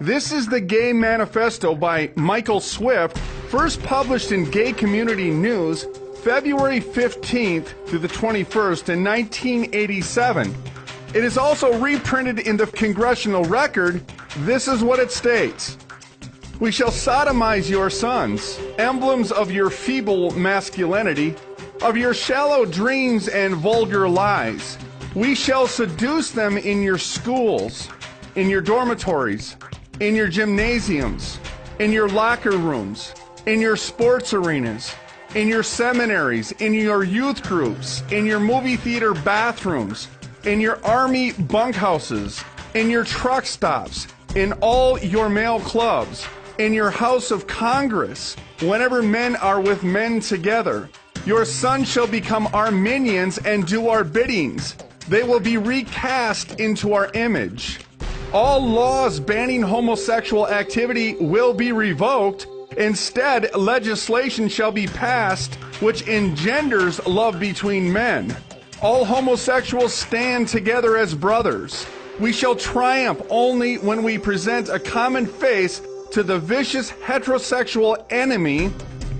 This is the Gay Manifesto by Michael Swift, first published in Gay Community News, February 15th through the 21st in 1987. It is also reprinted in the Congressional Record. This is what it states. We shall sodomize your sons, emblems of your feeble masculinity, of your shallow dreams and vulgar lies. We shall seduce them in your schools, in your dormitories, in your gymnasiums, in your locker rooms, in your sports arenas, in your seminaries, in your youth groups, in your movie theater bathrooms, in your army bunkhouses, in your truck stops, in all your male clubs, in your House of Congress, whenever men are with men together. Your sons shall become our minions and do our biddings. They will be recast into our image. All laws banning homosexual activity will be revoked. Instead, legislation shall be passed which engenders love between men. All homosexuals stand together as brothers. We shall triumph only when we present a common face to the vicious heterosexual enemy.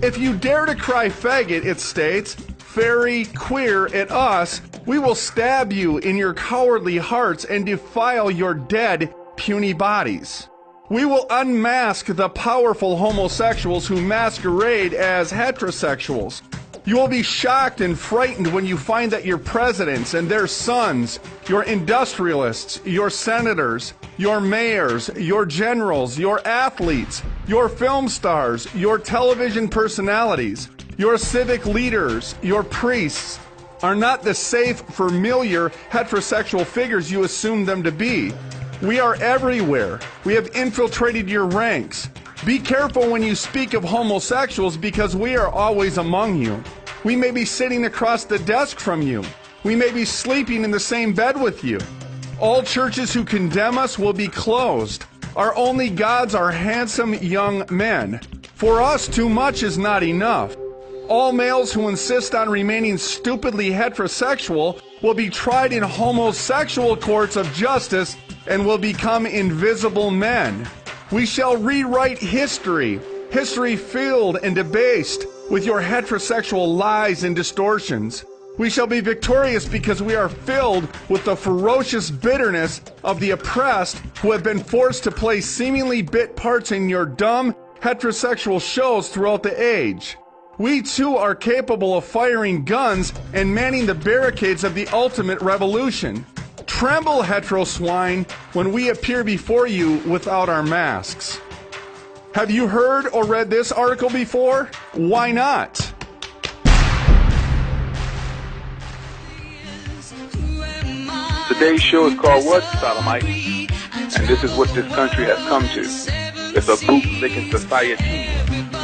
If you dare to cry faggot, it states, fairy, queer at us, we will stab you in your cowardly hearts and defile your dead, puny bodies. We will unmask the powerful homosexuals who masquerade as heterosexuals. You will be shocked and frightened when you find that your presidents and their sons, your industrialists, your senators, your mayors, your generals, your athletes, your film stars, your television personalities, your civic leaders, your priests, are not the safe, familiar heterosexual figures you assume them to be. We are everywhere. We have infiltrated your ranks. Be careful when you speak of homosexuals because we are always among you. We may be sitting across the desk from you. We may be sleeping in the same bed with you. All churches who condemn us will be closed. Our only gods are handsome young men. For us, too much is not enough. All males who insist on remaining stupidly heterosexual will be tried in homosexual courts of justice and will become invisible men. We shall rewrite history, history filled and debased with your heterosexual lies and distortions. We shall be victorious because we are filled with the ferocious bitterness of the oppressed who have been forced to play seemingly bit parts in your dumb heterosexual shows throughout the age. We too are capable of firing guns and manning the barricades of the ultimate revolution. Tremble, hetero swine, when we appear before you without our masks. Have you heard or read this article before? Why not? Today's show is called What, Sodomite? And this is what this country has come to. It's a bootlicking society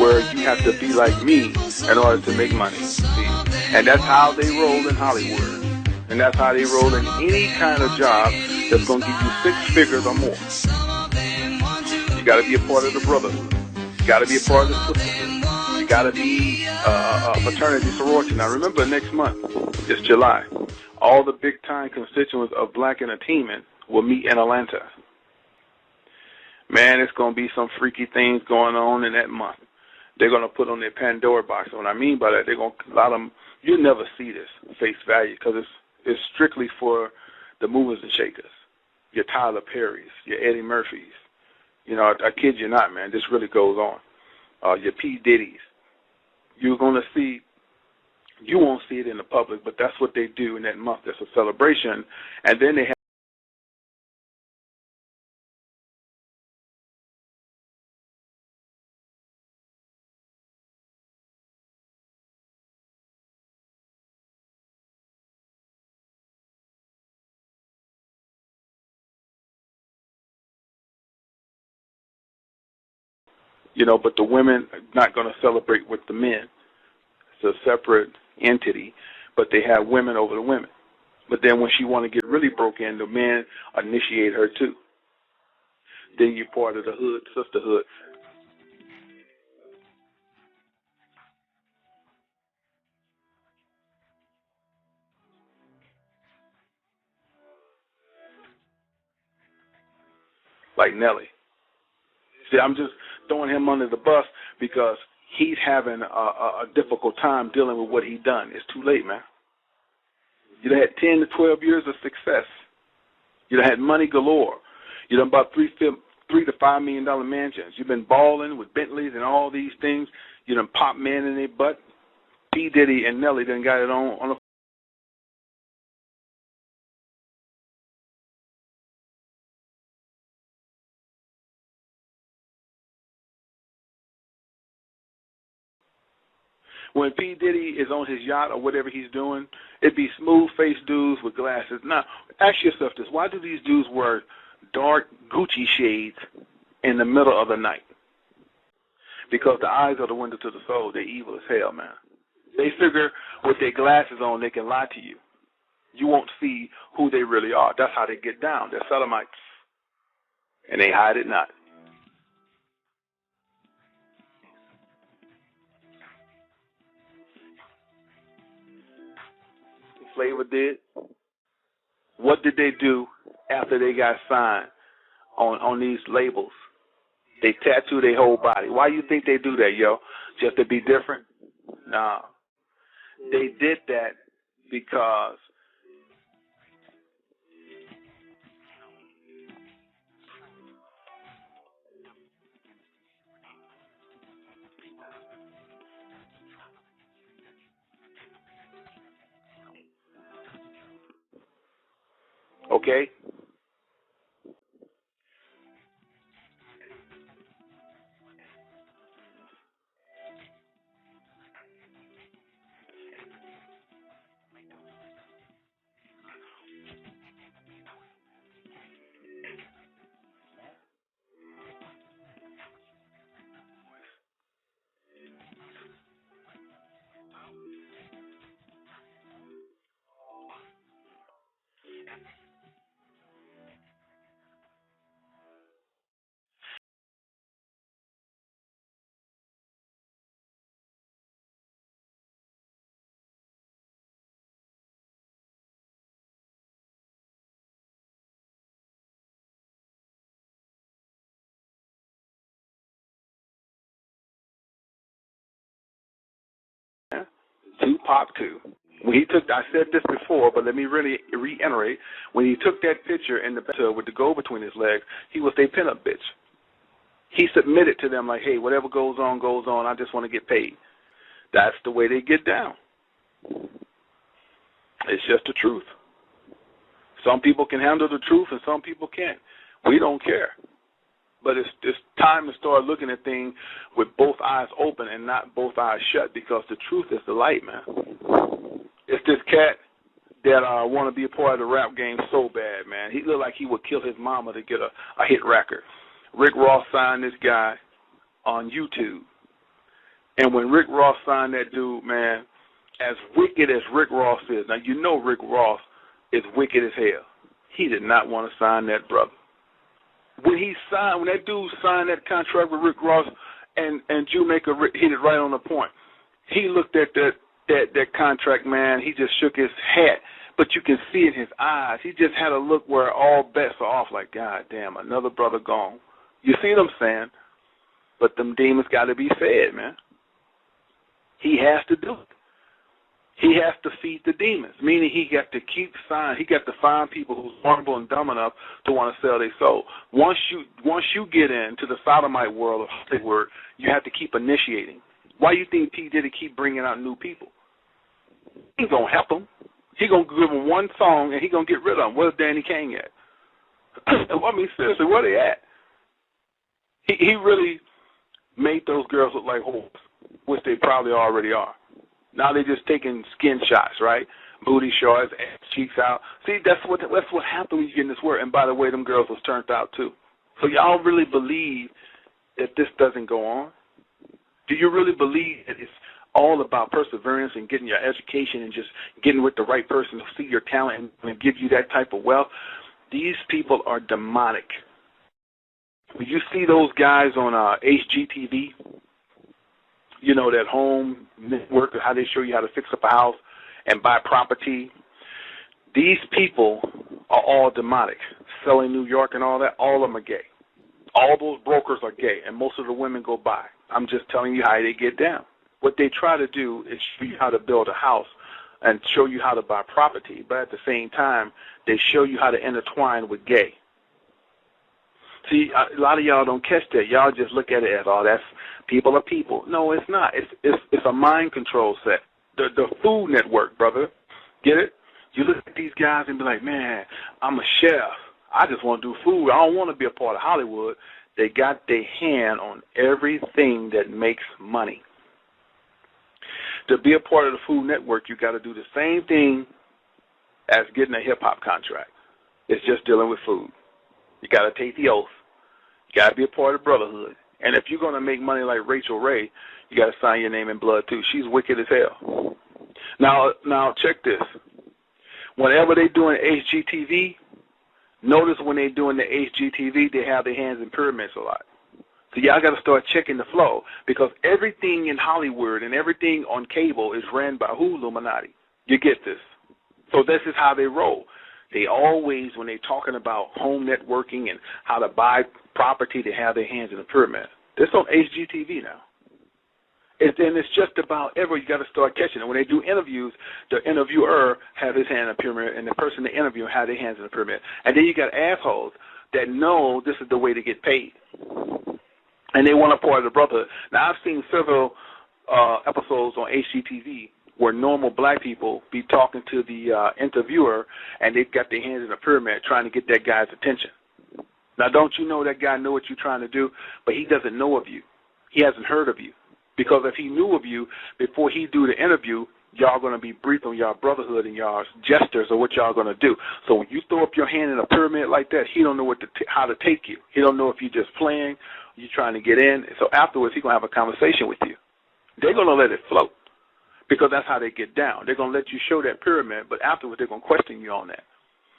where you have to be like me in order to make money. See? And that's how they roll in Hollywood. And that's how they roll in any kind of job that's going to give you 6 figures or more. You got to be a part of the brotherhood. You got to be a part of the sisterhood. You got to be a fraternity sorority. Now remember, next month, it's July. All the big-time constituents of black entertainment will meet in Atlanta. Man, it's going to be some freaky things going on in that month. They're going to put on their Pandora box. And what I mean by that, they're going to allow them. You'll never see this face value because it's strictly for the movers and shakers. Your Tyler Perrys, your Eddie Murphys. You know, I kid you not, man. This really goes on. Your P. Diddy's. You're going to see. You won't see it in the public, but that's what they do in that month. That's a celebration. And then they have but the women are not going to celebrate with the men. It's a separate entity, but they have women over the women. But then when she want to get really broke in, the men initiate her too. Then you're part of the hood, sisterhood. Like Nelly. See, I'm just throwing him under the bus because he's having a difficult time dealing with what he's done. It's too late, man. You done had 10 to 12 years of success. You done had money galore. You done bought $3 to $5 million mansions. You've been balling with Bentleys and all these things. You done pop men in their butt. P. Diddy and Nelly done got it on the when P. Diddy is on his yacht or whatever he's doing, it'd be smooth-faced dudes with glasses. Now, ask yourself this. Why do these dudes wear dark Gucci shades in the middle of the night? Because the eyes are the window to the soul. They're evil as hell, man. They figure with their glasses on they can lie to you. You won't see who they really are. That's how they get down. They're sodomites. And they hide it not. Flavor did. What did they do after they got signed on these labels? They tattoo their whole body. Why you think they do that, yo? Just to be different? Nah. They did that because okay? Tupac too. When he took, I said this before, but let me really reiterate. When he took that picture in the bathtub with the gold between his legs, he was their pinup bitch. He submitted to them like, hey, whatever goes on, goes on. I just want to get paid. That's the way they get down. It's just the truth. Some people can handle the truth and some people can't. We don't care. But it's time to start looking at things with both eyes open and not both eyes shut, because the truth is the light, man. It's this cat that want to be a part of the rap game so bad, man. He looked like he would kill his mama to get a hit record. Rick Ross signed this guy on YouTube. And when Rick Ross signed that dude, man, as wicked as Rick Ross is, now you know Rick Ross is wicked as hell. He did not want to sign that brother. When that dude signed that contract with Rick Ross and Jewmaker hit it right on the point. He looked at that contract, man. He just shook his head, but you can see in his eyes. He just had a look where all bets are off. Like, God damn, another brother gone. You see what I'm saying? But them demons got to be fed, man. He has to do it. He has to feed the demons, meaning he got to keep signing. He got to find people who's vulnerable and dumb enough to want to sell their soul. Once you get into the sodomite world of Hollywood, you have to keep initiating. Why you think P. Diddy keep bringing out new people? He ain't going to help them. He going to give them one song, and he going to get rid of them. Where's Danny Kane at? I mean, seriously, where they at? He really made those girls look like whores, which they probably already are. Now they're just taking skin shots, right? Booty shots, ass cheeks out. See, that's what happens when you get in this world. And by the way, them girls was turned out too. So y'all really believe that this doesn't go on? Do you really believe that it's all about perseverance and getting your education and just getting with the right person to see your talent and give you that type of wealth? These people are demonic. When you see those guys on HGTV, you know, that home network, how they show you how to fix up a house and buy property. These people are all demonic. Selling New York and all that, all of them are gay. All those brokers are gay, and most of the women go by. I'm just telling you how they get down. What they try to do is show you how to build a house and show you how to buy property, but at the same time, they show you how to intertwine with gay. See, a lot of y'all don't catch that. Y'all just look at it as, oh, that's people are people. No, it's not. It's a mind control set. The Food Network, brother. Get it? You look at these guys and be like, man, I'm a chef. I just want to do food. I don't want to be a part of Hollywood. They got their hand on everything that makes money. To be a part of the Food Network, you got to do the same thing as getting a hip-hop contract. It's just dealing with food. You got to take the oath. You got to be a part of the brotherhood. And if you're going to make money like Rachel Ray, you got to sign your name in blood, too. She's wicked as hell. Now check this. Whenever they're doing HGTV, notice when they're doing the HGTV, they have their hands in pyramids a lot. So y'all got to start checking the flow, because everything in Hollywood and everything on cable is ran by who? Illuminati. You get this? So this is how they roll. They always, when they're talking about home networking and how to buy property, they have their hands in the pyramid. This on HGTV now. And it's just about you got to start catching it. When they do interviews, the interviewer has his hand in the pyramid, and the person they interview has their hands in the pyramid. And then you got assholes that know this is the way to get paid, and they want a part of the brotherhood. Now, I've seen several episodes on HGTV where normal black people be talking to the interviewer, and they've got their hands in the pyramid trying to get that guy's attention. Now, don't you know that guy know what you're trying to do, but he doesn't know of you. He hasn't heard of you. Because if he knew of you before he do the interview, y'all going to be briefed on y'all brotherhood and y'all gestures of what y'all going to do. So when you throw up your hand in a pyramid like that, he don't know how to take you. He don't know if you're just playing, you're trying to get in. So afterwards, he's going to have a conversation with you. They're going to let it float, because that's how they get down. They're going to let you show that pyramid, but afterwards they're going to question you on that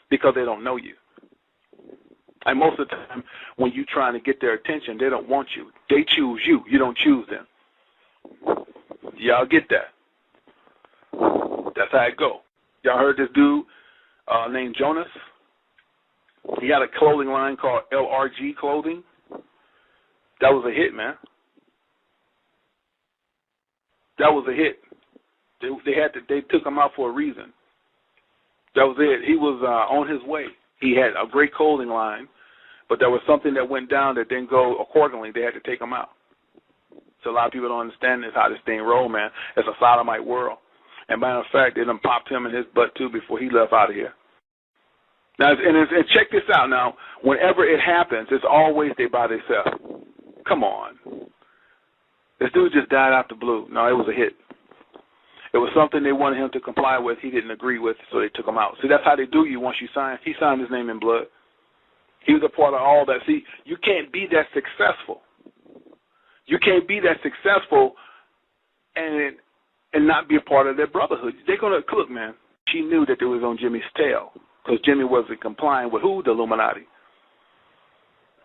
because they don't know you. And most of the time, when you're trying to get their attention, they don't want you. They choose you. You don't choose them. Y'all get that? That's how it go. Y'all heard this dude named Jonas? He had a clothing line called LRG Clothing. That was a hit, man. That was a hit. They took him out for a reason. That was it. He was on his way. He had a great clothing line, but there was something that went down that didn't go accordingly. They had to take him out. So a lot of people don't understand this, how this thing roll, man. It's a sodomite world. And matter of fact, they done popped him in his butt, too, before he left out of here. Now, and check this out now. Whenever it happens, it's always they by themselves. Come on. This dude just died out the blue. No, it was a hit. It was something they wanted him to comply with. He didn't agree with, so they took him out. See, that's how they do you once you sign. He signed his name in blood. He was a part of all that. See, you can't be that successful. You can't be that successful and not be a part of their brotherhood. They're going to, look, man, she knew that they was on Jimmy's tail because Jimmy wasn't complying with who? The Illuminati.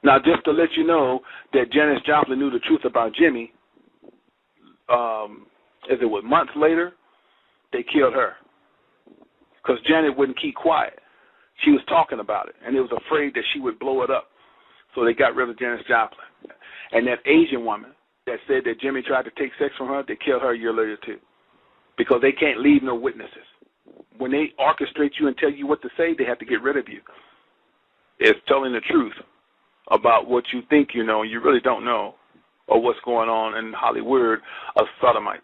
Now, just to let you know that Janis Joplin knew the truth about Jimmy, as it was months later, they killed her because Janet wouldn't keep quiet. She was talking about it, and they was afraid that she would blow it up. So they got rid of Janis Joplin. And that Asian woman that said that Jimmy tried to take sex from her, they killed her a year later, too, because they can't leave no witnesses. When they orchestrate you and tell you what to say, they have to get rid of you. It's telling the truth about what you think you know and you really don't know, or what's going on in Hollywood of sodomites.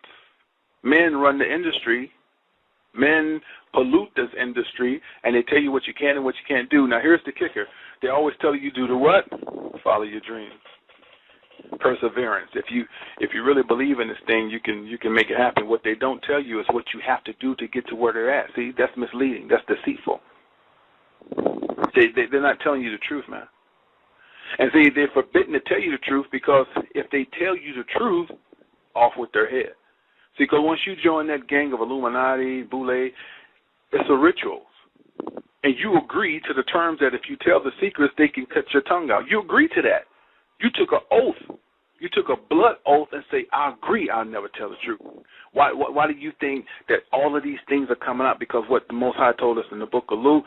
Men run the industry. Men pollute this industry, and they tell you what you can and what you can't do. Now, here's the kicker. They always tell you do the what? Follow your dreams. Perseverance. If you really believe in this thing, you can make it happen. What they don't tell you is what you have to do to get to where they're at. See, that's misleading. That's deceitful. They're not telling you the truth, man. And see, they're forbidden to tell you the truth because if they tell you the truth, off with their head. See, because once you join that gang of Illuminati, Boule, it's a ritual. And you agree to the terms that if you tell the secrets, they can cut your tongue out. You agree to that. You took an oath. You took a blood oath and say, I agree I'll never tell the truth. Why do you think that all of these things are coming out? Because what the Most High told us in the book of Luke,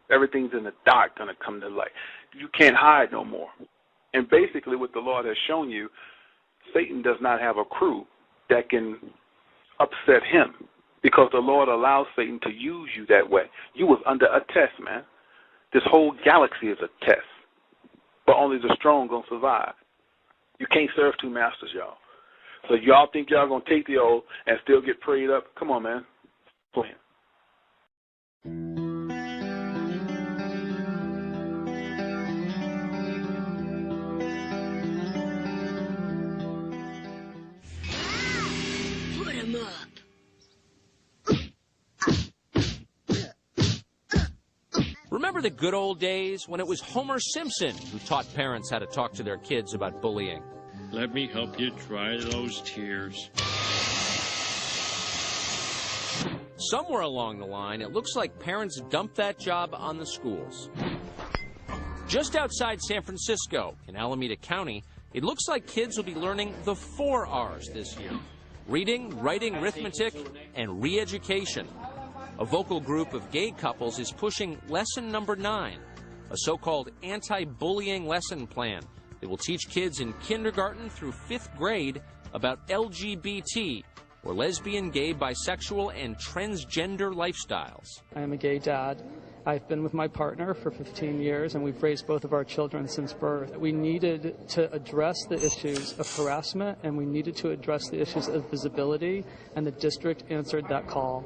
everything's in the dark going to come to light. You can't hide no more. And basically what the Lord has shown you, Satan does not have a crew that can upset him, because the Lord allows Satan to use you that way. You was under a test, man. This whole galaxy is a test. But only the strong going to survive. You can't serve two masters, y'all. So y'all think y'all going to take the oath and still get prayed up? Come on, man. Playing. Put him up. Remember the good old days when it was Homer Simpson who taught parents how to talk to their kids about bullying? Let me help you dry those tears. Somewhere along the line, it looks like parents dumped that job on the schools. Just outside San Francisco, in Alameda County, it looks like kids will be learning the 4 R's this year: reading, writing, arithmetic, and re-education. A vocal group of gay couples is pushing lesson number 9, a so-called anti-bullying lesson plan that will teach kids in kindergarten through 5th grade about LGBT, or lesbian, gay, bisexual, and transgender lifestyles. I am a gay dad. I've been with my partner for 15 years, and we've raised both of our children since birth. We needed to address the issues of harassment, and we needed to address the issues of visibility, and the district answered that call.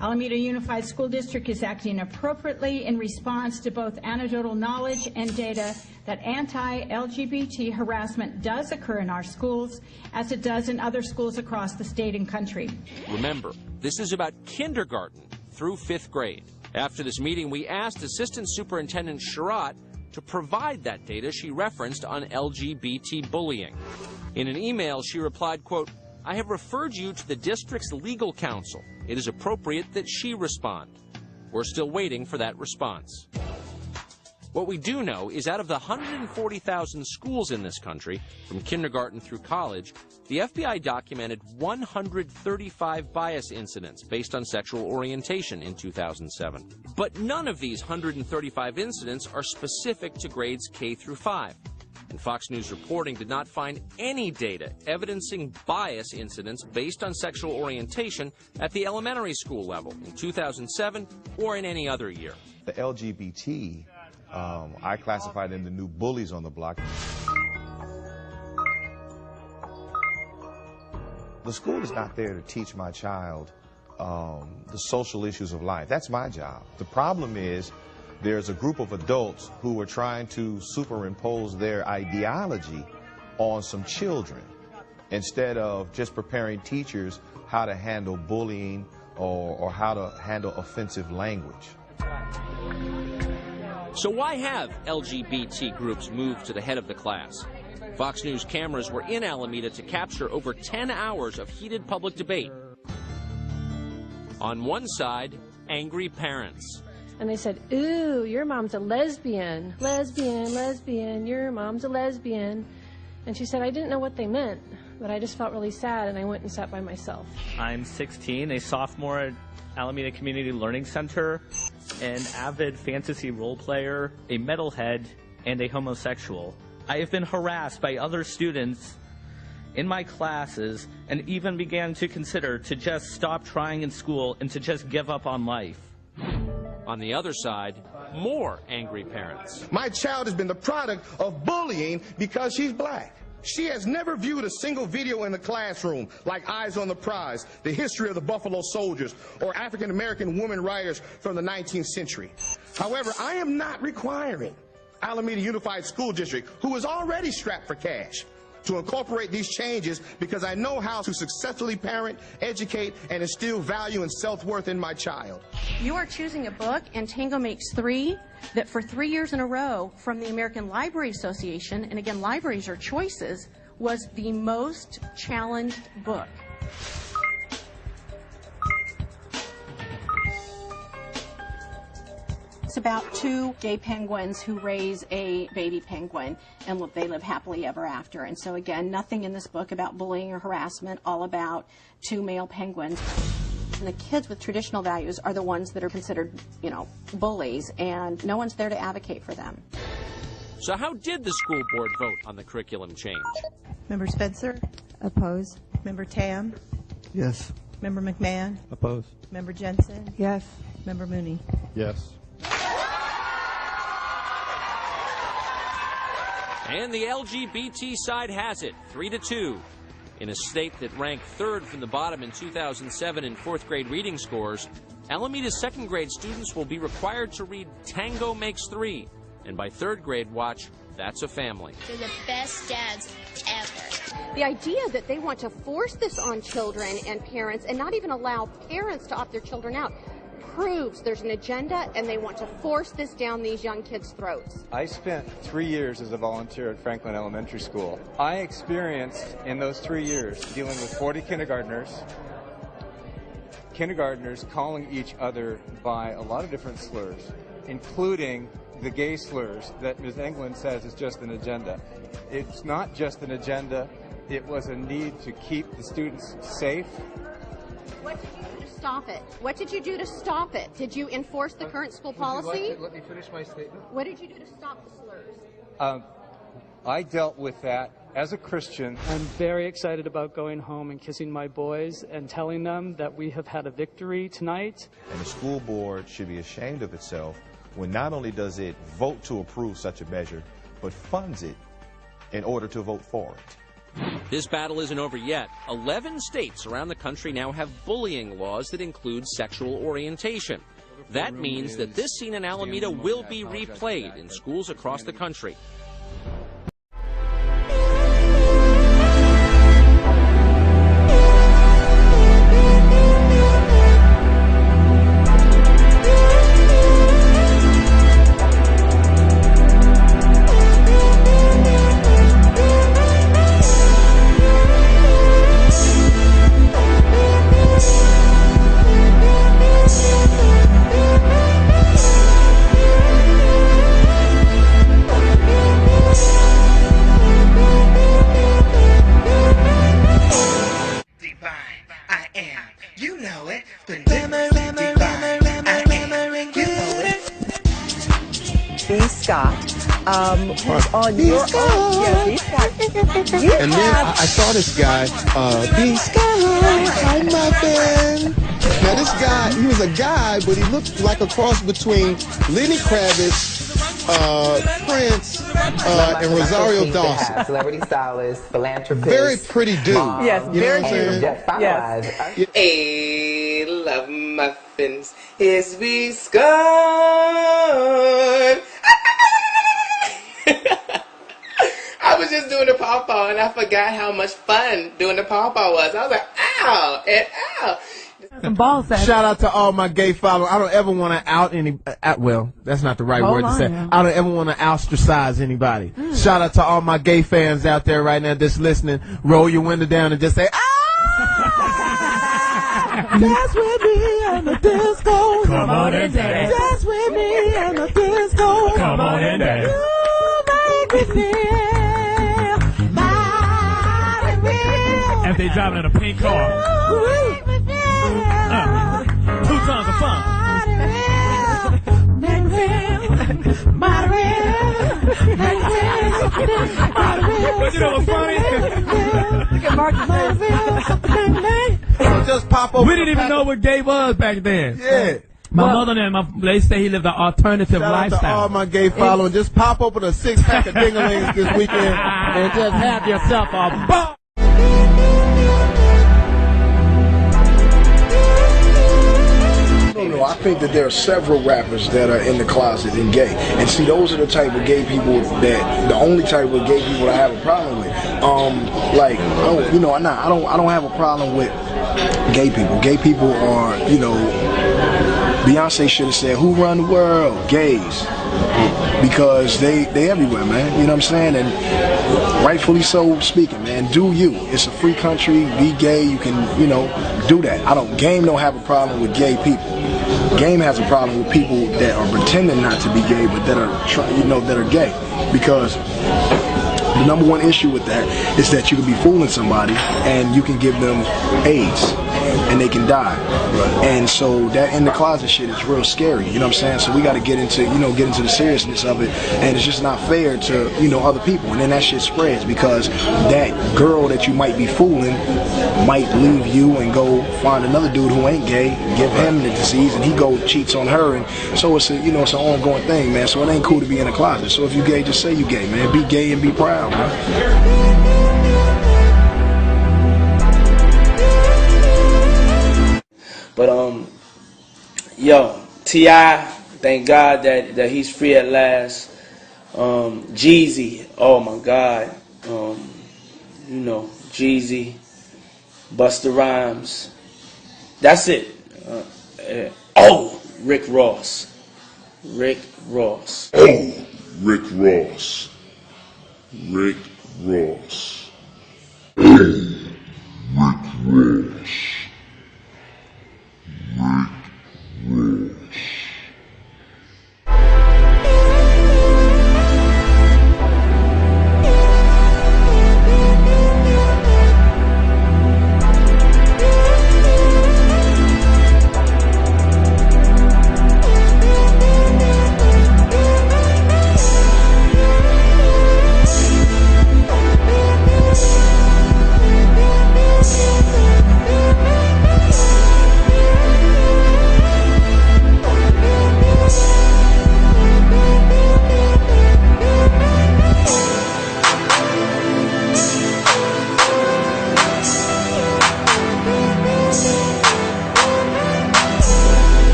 Alameda Unified School District is acting appropriately in response to both anecdotal knowledge and data that anti-LGBT harassment does occur in our schools, as it does in other schools across the state and country. Remember, this is about kindergarten through 5th grade. After this meeting, we asked Assistant Superintendent Sherratt to provide that data she referenced on LGBT bullying. In an email, she replied, quote, "I have referred you to the district's legal counsel. It is appropriate that she respond." We're still waiting for that response. What we do know is out of the 140,000 schools in this country, from kindergarten through college, the FBI documented 135 bias incidents based on sexual orientation in 2007. But none of these 135 incidents are specific to grades K through 5. And Fox News reporting did not find any data evidencing bias incidents based on sexual orientation at the elementary school level in 2007 or in any other year. The LGBT, I classified in the new bullies on the block. The school is not there to teach my child the social issues of life. That's my job. The problem is, there's a group of adults who are trying to superimpose their ideology on some children instead of just preparing teachers how to handle bullying or how to handle offensive language. So why have LGBT groups moved to the head of the class? Fox News cameras were in Alameda to capture over 10 hours of heated public debate. On one side, angry parents. And they said, "Ooh, your mom's a lesbian. Lesbian, lesbian, your mom's a lesbian." And she said, "I didn't know what they meant, but I just felt really sad, and I went and sat by myself." I'm 16, a sophomore at Alameda Community Learning Center, an avid fantasy role player, a metalhead, and a homosexual. I have been harassed by other students in my classes and even began to consider to just stop trying in school and to just give up on life. On the other side, more angry parents. My child has been the product of bullying because she's black. She has never viewed a single video in the classroom like Eyes on the Prize, the history of the Buffalo Soldiers, or African-American women writers from the 19th century. However, I am not requiring Alameda Unified School District, who is already strapped for cash, to incorporate these changes because I know how to successfully parent, educate, and instill value and self-worth in my child. You are choosing a book, and Tango Makes Three, that for 3 years in a row from the American Library Association, and again, libraries are choices, was the most challenged book. It's about 2 gay penguins who raise a baby penguin, and they live happily ever after. And so again, nothing in this book about bullying or harassment, all about 2 male penguins. And the kids with traditional values are the ones that are considered, bullies, and no one's there to advocate for them. So how did the school board vote on the curriculum change? Member Spencer? Oppose. Member Tam? Yes. Member McMahon? Oppose. Member Jensen? Yes. Member Mooney? Yes. And the LGBT side has it, 3-2. In a state that ranked third from the bottom in 2007 in fourth grade reading scores, Alameda's second grade students will be required to read Tango Makes Three. And by third grade, watch That's a Family. They're the best dads ever. The idea that they want to force this on children and parents and not even allow parents to opt their children out proves there's an agenda and they want to force this down these young kids' throats. I spent 3 years as a volunteer at Franklin Elementary School. I experienced in those 3 years dealing with 40 kindergartners calling each other by a lot of different slurs, including the gay slurs that Ms. England says is just an agenda. It's not just an agenda. It was a need to keep the students safe. What did you do to stop it? What did you do to stop it? Did you enforce the current school policy? Let me finish my statement. What did you do to stop the slurs? I dealt with that as a Christian. I'm very excited about going home and kissing my boys and telling them that we have had a victory tonight. And the school board should be ashamed of itself when not only does it vote to approve such a measure, but funds it in order to vote for it. This battle isn't over yet. 11 states around the country now have bullying laws that include sexual orientation. That means that this scene in Alameda will be replayed in schools across the country. Was on your own. Yeah, and then I saw this guy, B. Scott, hi muffin. Now this guy, he was a guy, but he looked like a cross between Lenny Kravitz, Prince, and Rosario Dawson. Celebrity stylist, philanthropist. Very pretty dude. Yes, very cute. Yes. Hey, love muffins. Here's B. Scott. I was just doing the pawpaw and I forgot how much fun doing the pawpaw was. I was like, ow, and ow. Some balls. Shout out to all my gay followers. I don't ever want to out any. Well, that's not the right word to say. Now. I don't ever want to ostracize anybody. Shout out to all my gay fans out there right now that's listening. Roll your window down and just say, ah! Dance with me on the disco. Come on and dance. Dance with me on the disco. Come on and dance. You make me feel mighty real. As they driving in a pink car. Two tons of fun. But you know what's funny? Look at Marcus' So just pop over. We didn't even know what gay was back then. Yeah. My mother and they say he lived an alternative Shout lifestyle. out to all my gay followers. Just pop open a 6-pack of dinglings this weekend and just have yourself a ball. I think that there are several rappers that are in the closet and gay, and see, those are the type of gay people that the only type of gay people I have a problem with. I don't have a problem with gay people. Gay people are, Beyonce should have said, "Who run the world? Gays," because they everywhere, man. You know what I'm saying? And rightfully so speaking, man. Do you? It's a free country. Be gay. You can, do that. Game don't have a problem with gay people. Game has a problem with people that are pretending not to be gay, but that are, that are gay. Because The number one issue with that is that you can be fooling somebody and you can give them AIDS and they can die. And so that in the closet shit is real scary, you know what I'm saying? So we got to get into the seriousness of it, and it's just not fair to, other people. And then that shit spreads because that girl that you might be fooling might leave you and go find another dude who ain't gay, give him the disease, and he go cheats on her. And so it's it's an ongoing thing, man. So it ain't cool to be in a closet. So if you gay, just say you gay, man. Be gay and be proud, man. But yo, T.I., thank God that he's free at last. Jeezy, oh my God, Jeezy, Busta Rhymes. That's it. Rick Ross. Rick Ross. Rick Ross. Rick Ross. Rick Ross.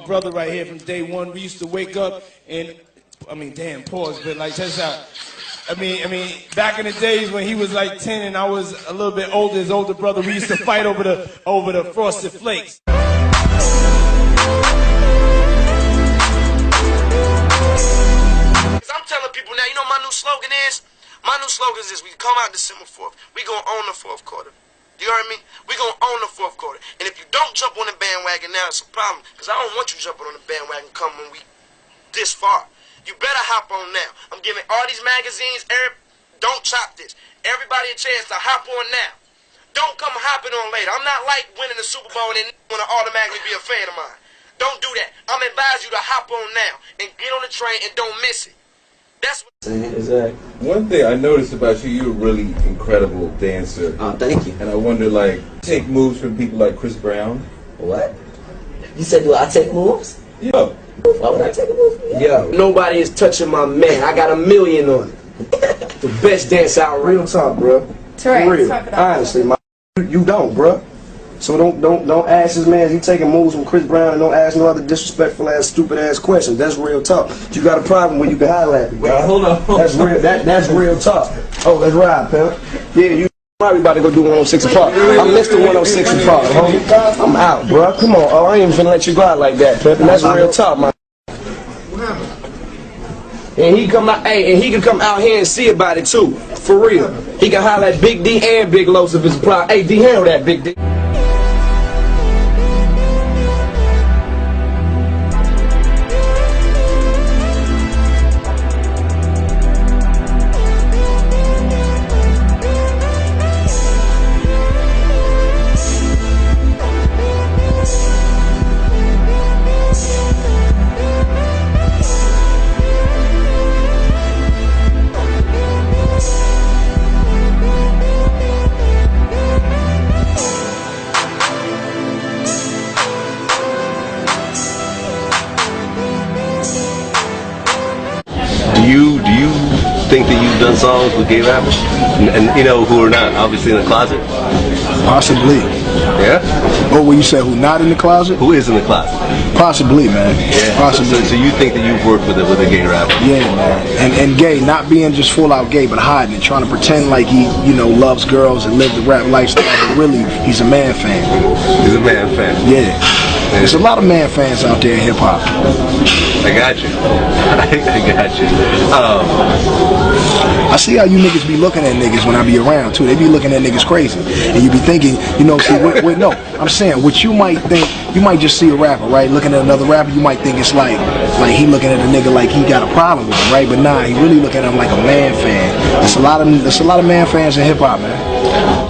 Brother right here from day one. We used to wake up and, damn, pause, but like, check this out. Back in the days when he was like 10 and I was a little bit older, his older brother, we used to fight over the Frosted Flakes. I'm telling people now, you know my new slogan is? My new slogan is this: we come out December 4th, we gonna own the fourth quarter. You heard me? We gonna own the fourth quarter. And if you don't jump on the bandwagon now, it's a problem. Because I don't want you jumping on the bandwagon come when we this far. You better hop on now. I'm giving all these magazines, don't chop this. Everybody a chance to hop on now. Don't come hopping on later. I'm not like winning the Super Bowl and then want to automatically be a fan of mine. Don't do that. I'm advise you to hop on now and get on the train and don't miss it. That's what exactly. One thing I noticed about you, you're a really incredible dancer. Oh, thank you. And I wonder, take moves from people like Chris Brown. What? You said, do I take moves? Yeah. Why would I take a move from you? Yo, nobody is touching my man. I got $1 million on it. The best dance out. Real talk, bro. For real. Honestly, you don't, bro. So don't ask this man if he taking moves from Chris Brown, and don't ask no other disrespectful ass, stupid ass questions. That's real talk. You got a problem when you can holler at me. Hold on. That's real. That's real talk. Oh, let's ride, pimp. Yeah, you probably about to go do 106 apart. I missed the 106 apart, homie. I'm out, bro. Come on. Oh, I ain't even finna let you go out like that, pimp. And that's real talk, man. And he come out, and he can come out here and see about it too, for real. He can holler at Big D and Big Los if it's a problem. Hey, D, handle that, Big D. Do you think that you've done songs with gay rappers, and who are not obviously in the closet? Possibly. Yeah. Oh, when you say who not in the closet? Who is in the closet? Possibly, man. Yeah. Possibly. So you think that you've worked with a gay rapper? Yeah, man. And gay, not being just full out gay, but hiding it, trying to pretend like he, loves girls and live the rap lifestyle, but really he's a man fan. He's a man fan. Yeah. There's a lot of man fans out there in hip hop. I got you. I got you. I see how you niggas be looking at niggas when I be around too. They be looking at niggas crazy, and you be thinking, you know, see, no, I'm saying what you might think. You might just see a rapper, right? Looking at another rapper, you might think it's like he looking at a nigga like he got a problem with him, right? But nah, he really looking at him like a man fan. There's a lot of man fans in hip hop, man.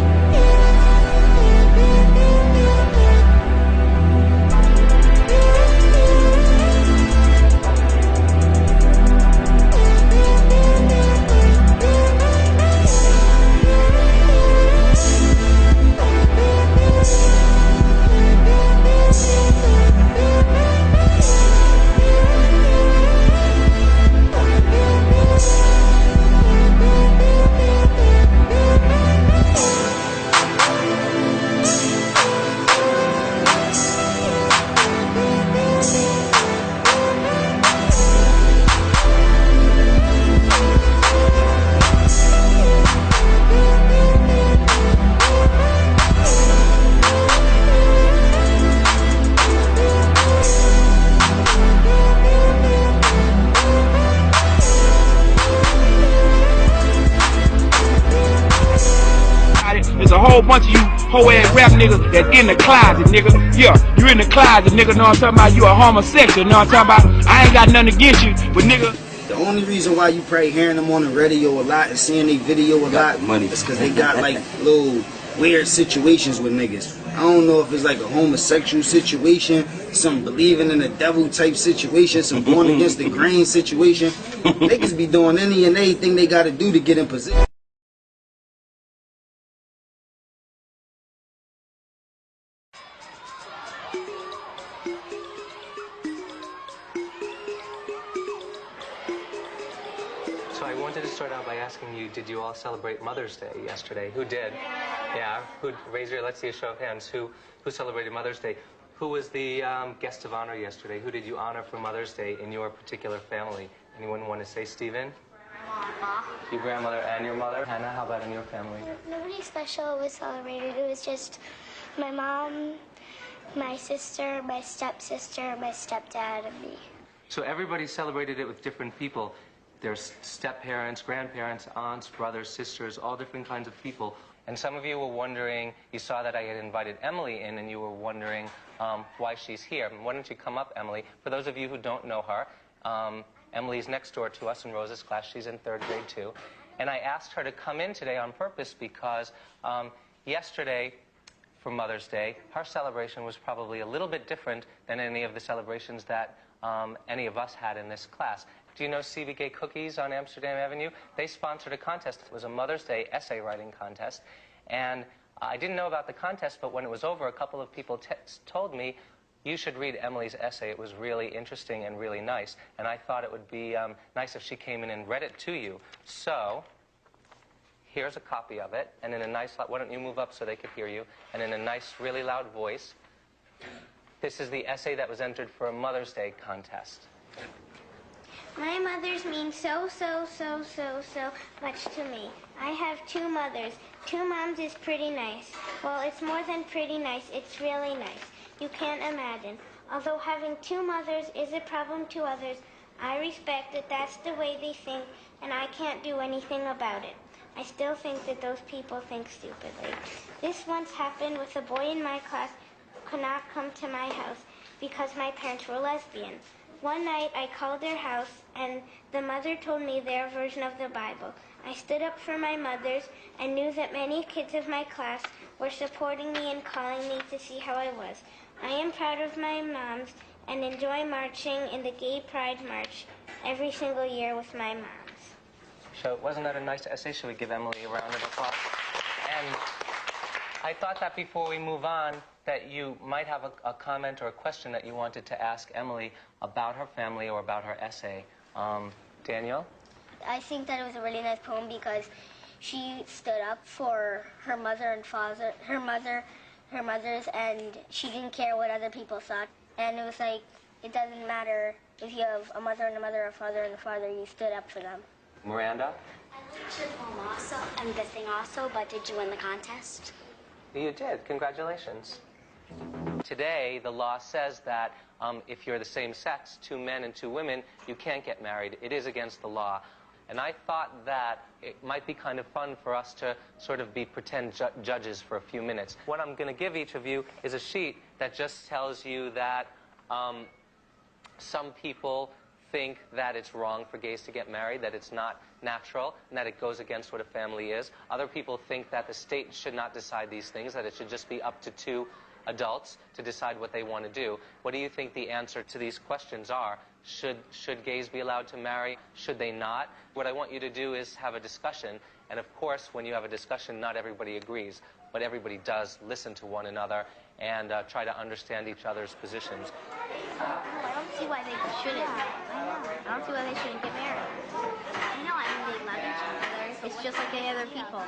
There's a whole bunch of you hoe-ass rap niggas that's in the closet, nigga. Yeah, you in the closet, nigga. Know what I'm talking about? You a homosexual, know what I'm talking about? I ain't got nothing against you, but nigga. The only reason why you probably hearing them on the radio a lot and seeing their video a lot is because they got like little weird situations with niggas. I don't know if it's like a homosexual situation, some believing in the devil type situation, some going against the grain situation. Niggas be doing any and everything they gotta do to get in position. So I wanted to start out by asking you, did you all celebrate Mother's Day yesterday? Who did? Yeah, let's see a show of hands. Who celebrated Mother's Day? Who was the guest of honor yesterday? Who did you honor for Mother's Day in your particular family? Anyone want to say Stephen? Grandma. Your grandmother and your mother? Hannah, how about in your family? Nobody special was celebrated. It was just my mom, my sister, my stepsister, my stepdad, and me. So everybody celebrated it with different people. There's step-parents, grandparents, aunts, brothers, sisters, all different kinds of people. And some of you were wondering, you saw that I had invited Emily in, and you were wondering why she's here. Why don't you come up, Emily? For those of you who don't know her, Emily's next door to us in Rose's class. She's in 3rd grade, too. And I asked her to come in today on purpose because yesterday, for Mother's Day, her celebration was probably a little bit different than any of the celebrations that any of us had in this class. Do you know CBK Cookies on Amsterdam Avenue? They sponsored a contest. It was a Mother's Day essay writing contest. And I didn't know about the contest, but when it was over, a couple of people told me, you should read Emily's essay. It was really interesting and really nice. And I thought it would be nice if she came in and read it to you. So here's a copy of it. And in a nice, why don't you move up so they could hear you? And in a nice, really loud voice, this is the essay that was entered for a Mother's Day contest. My mothers mean so much to me. I have 2 mothers. 2 moms is pretty nice. Well, it's more than pretty nice. It's really nice. You can't imagine. Although having 2 mothers is a problem to others, I respect that that's the way they think, and I can't do anything about it. I still think that those people think stupidly. This once happened with a boy in my class who could not come to my house because my parents were lesbian. One night I called their house and the mother told me their version of the Bible. I stood up for my mothers and knew that many kids of my class were supporting me and calling me to see how I was. I am proud of my moms and enjoy marching in the Gay Pride March every single year with my moms. So wasn't that a nice essay? Should we give Emily a round of applause? And I thought that before we move on, that you might have a comment or a question that you wanted to ask Emily about her family or about her essay. Daniel? I think that it was a really nice poem because she stood up for her mother and father, her mothers, and she didn't care what other people thought. And it was like, it doesn't matter if you have a mother and a mother, a father and a father, you stood up for them. Miranda? I liked your poem also, and the thing also, but did you win the contest? You did. Congratulations. Today, the law says that if you're the same sex, 2 men and 2 women, you can't get married. It is against the law. And I thought that it might be kind of fun for us to sort of be pretend judges for a few minutes. What I'm going to give each of you is a sheet that just tells you that some people think that it's wrong for gays to get married, that it's not natural, and that it goes against what a family is. Other people think that the state should not decide these things, that it should just be up to 2 adults to decide what they want to do. What do you think the answer to these questions are? Should gays be allowed to marry? Should they not? What I want you to do is have a discussion, and of course, when you have a discussion, not everybody agrees, but everybody does listen to one another and try to understand each other's positions. I don't see why they shouldn't. I don't see why they shouldn't get married. I know, I mean, they love each other. It's just like any other people.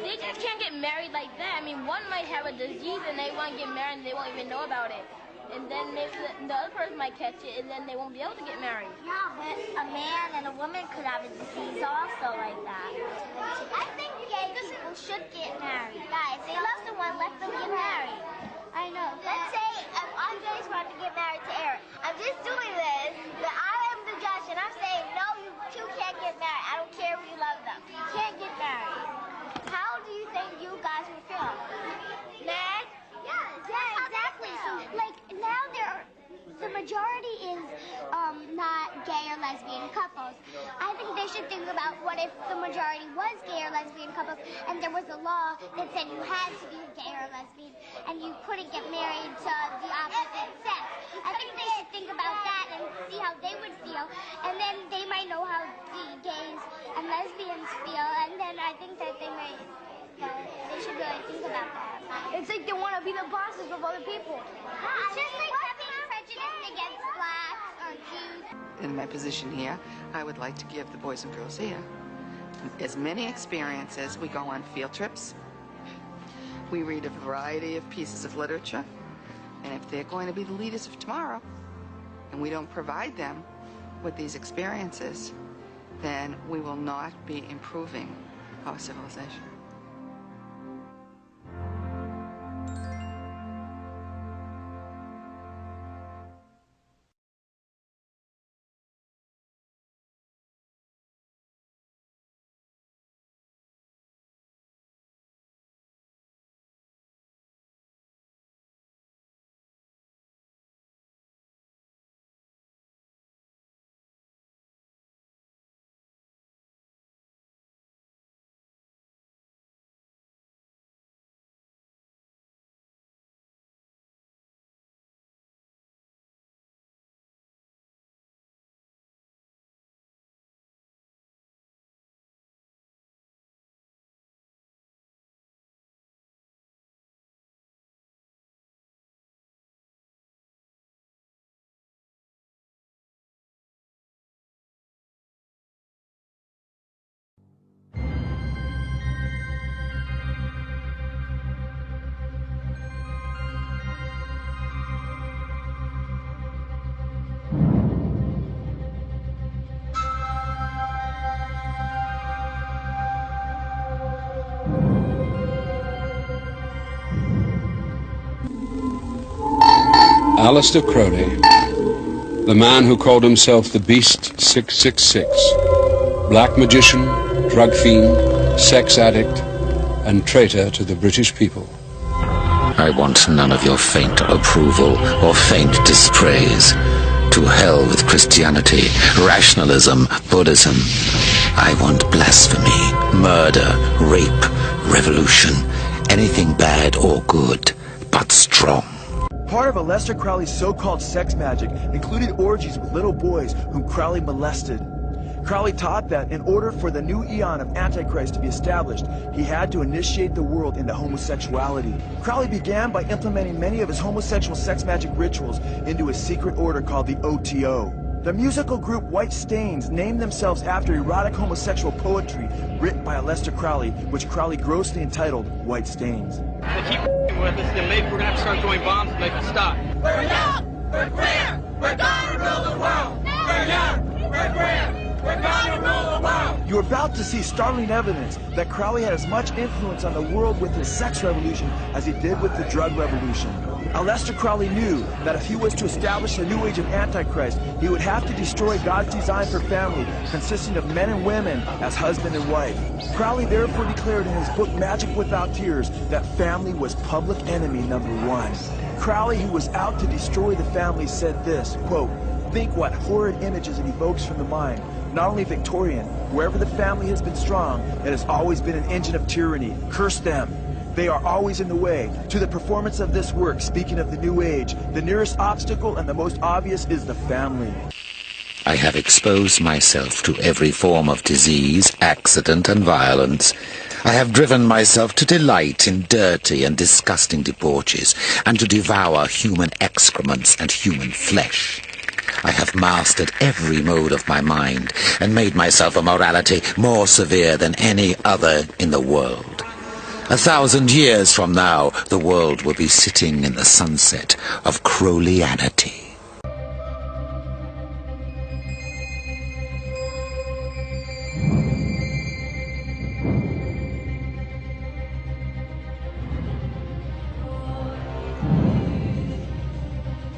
They just can't get married like that. I mean, one might have a disease and they want to get married and they won't even know about it. And then maybe the other person might catch it and then they won't be able to get married. Yeah, but a man and a woman could have a disease also like that. I think gay people should get married. Guys, they love someone, let them get married. I know. Let's say if Andres wanted to get married to Aaron. I'm just doing this, but I am the judge and I'm saying, no, you two can't get married. I don't care if you love them. You can't get married. How do you think you guys would feel? Mad? Yeah, exactly. So, like, now the majority is not gay or lesbian couples. I think they should think about what if the majority was gay or lesbian couples and there was a law that said you had to be gay or lesbian and you couldn't get married to the opposite sex. I think they should think about that and see how they would feel, and then they might know how the gays and lesbians feel, and then I think that they should really think about that. It's like they want to be the bosses of other people. It's just like having prejudice against blacks or Jews. In my position here, I would like to give the boys and girls here as many experiences. We go on field trips. We read a variety of pieces of literature. And if they're going to be the leaders of tomorrow, and we don't provide them with these experiences, then we will not be improving our civilization. Aleister Crowley, the man who called himself the Beast 666, black magician, drug fiend, sex addict, and traitor to the British people. I want none of your faint approval or faint dispraise. To hell with Christianity, rationalism, Buddhism. I want blasphemy, murder, rape, revolution, anything bad or good, but strong. Part of Aleister Crowley's so-called sex magic included orgies with little boys whom Crowley molested. Crowley taught that in order for the new eon of Antichrist to be established, he had to initiate the world into homosexuality. Crowley began by implementing many of his homosexual sex magic rituals into a secret order called the OTO. The musical group White Stains named themselves after erotic homosexual poetry written by Aleister Crowley, which Crowley grossly entitled White Stains. They keep with us, then maybe we're gonna have to start throwing bombs to make them stop. We're young, we're queer, we're gonna rule the world. We're young, we're queer, We're gonna rule the world! You're about to see startling evidence that Crowley had as much influence on the world with his sex revolution as he did with the drug revolution. Aleister Crowley knew that if he was to establish a new age of Antichrist, he would have to destroy God's design for family, consisting of men and women as husband and wife. Crowley therefore declared in his book Magic Without Tears that family was public enemy number one. Crowley, who was out to destroy the family, said this, quote, "Think what horrid images it evokes from the mind. Not only Victorian, wherever the family has been strong, it has always been an engine of tyranny. Curse them. They are always in the way. To the performance of this work, speaking of the new age, the nearest obstacle and the most obvious is the family." I have exposed myself to every form of disease, accident, and violence. I have driven myself to delight in dirty and disgusting debauches, and to devour human excrements and human flesh. I have mastered every mode of my mind, and made myself a morality more severe than any other in the world. 1,000 years from now, the world will be sitting in the sunset of Crowleyanity.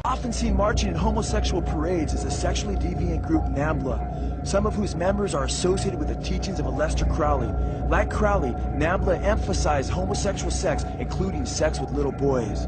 Often seen marching in homosexual parades is a sexually deviant group NAMBLA, some of whose members are associated with the teachings of Aleister Crowley. Like Crowley, NAMBLA emphasized homosexual sex, including sex with little boys.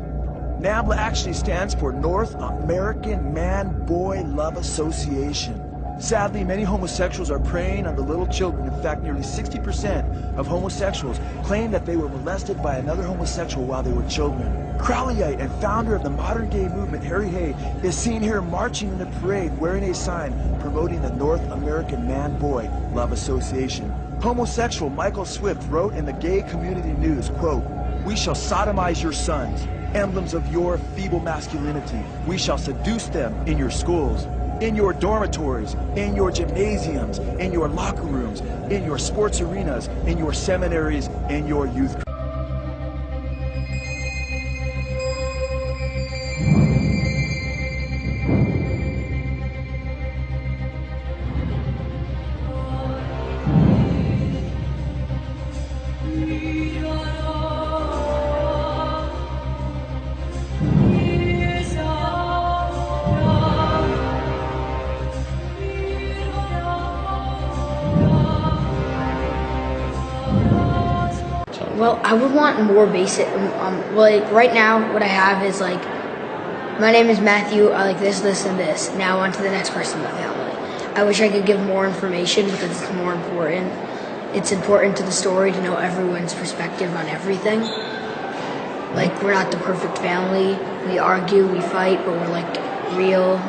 NAMBLA actually stands for North American Man-Boy Love Association. Sadly, many homosexuals are preying on the little children. In fact, nearly 60% of homosexuals claim that they were molested by another homosexual while they were children. Crowleyite and founder of the modern gay movement, Harry Hay, is seen here marching in a parade wearing a sign promoting the North American Man-Boy Love Association. Homosexual Michael Swift wrote in the Gay Community News, quote, "We shall sodomize your sons, emblems of your feeble masculinity. We shall seduce them in your schools, in your dormitories, in your gymnasiums, in your locker rooms, in your sports arenas, in your seminaries, in your youth." Well, I would want more basic, like right now what I have is like, my name is Matthew, I like this, this, and this. Now on to the next person in the family. I wish I could give more information because it's more important. It's important to the story to know everyone's perspective on everything. Like, we're not the perfect family. We argue, we fight, but we're like real.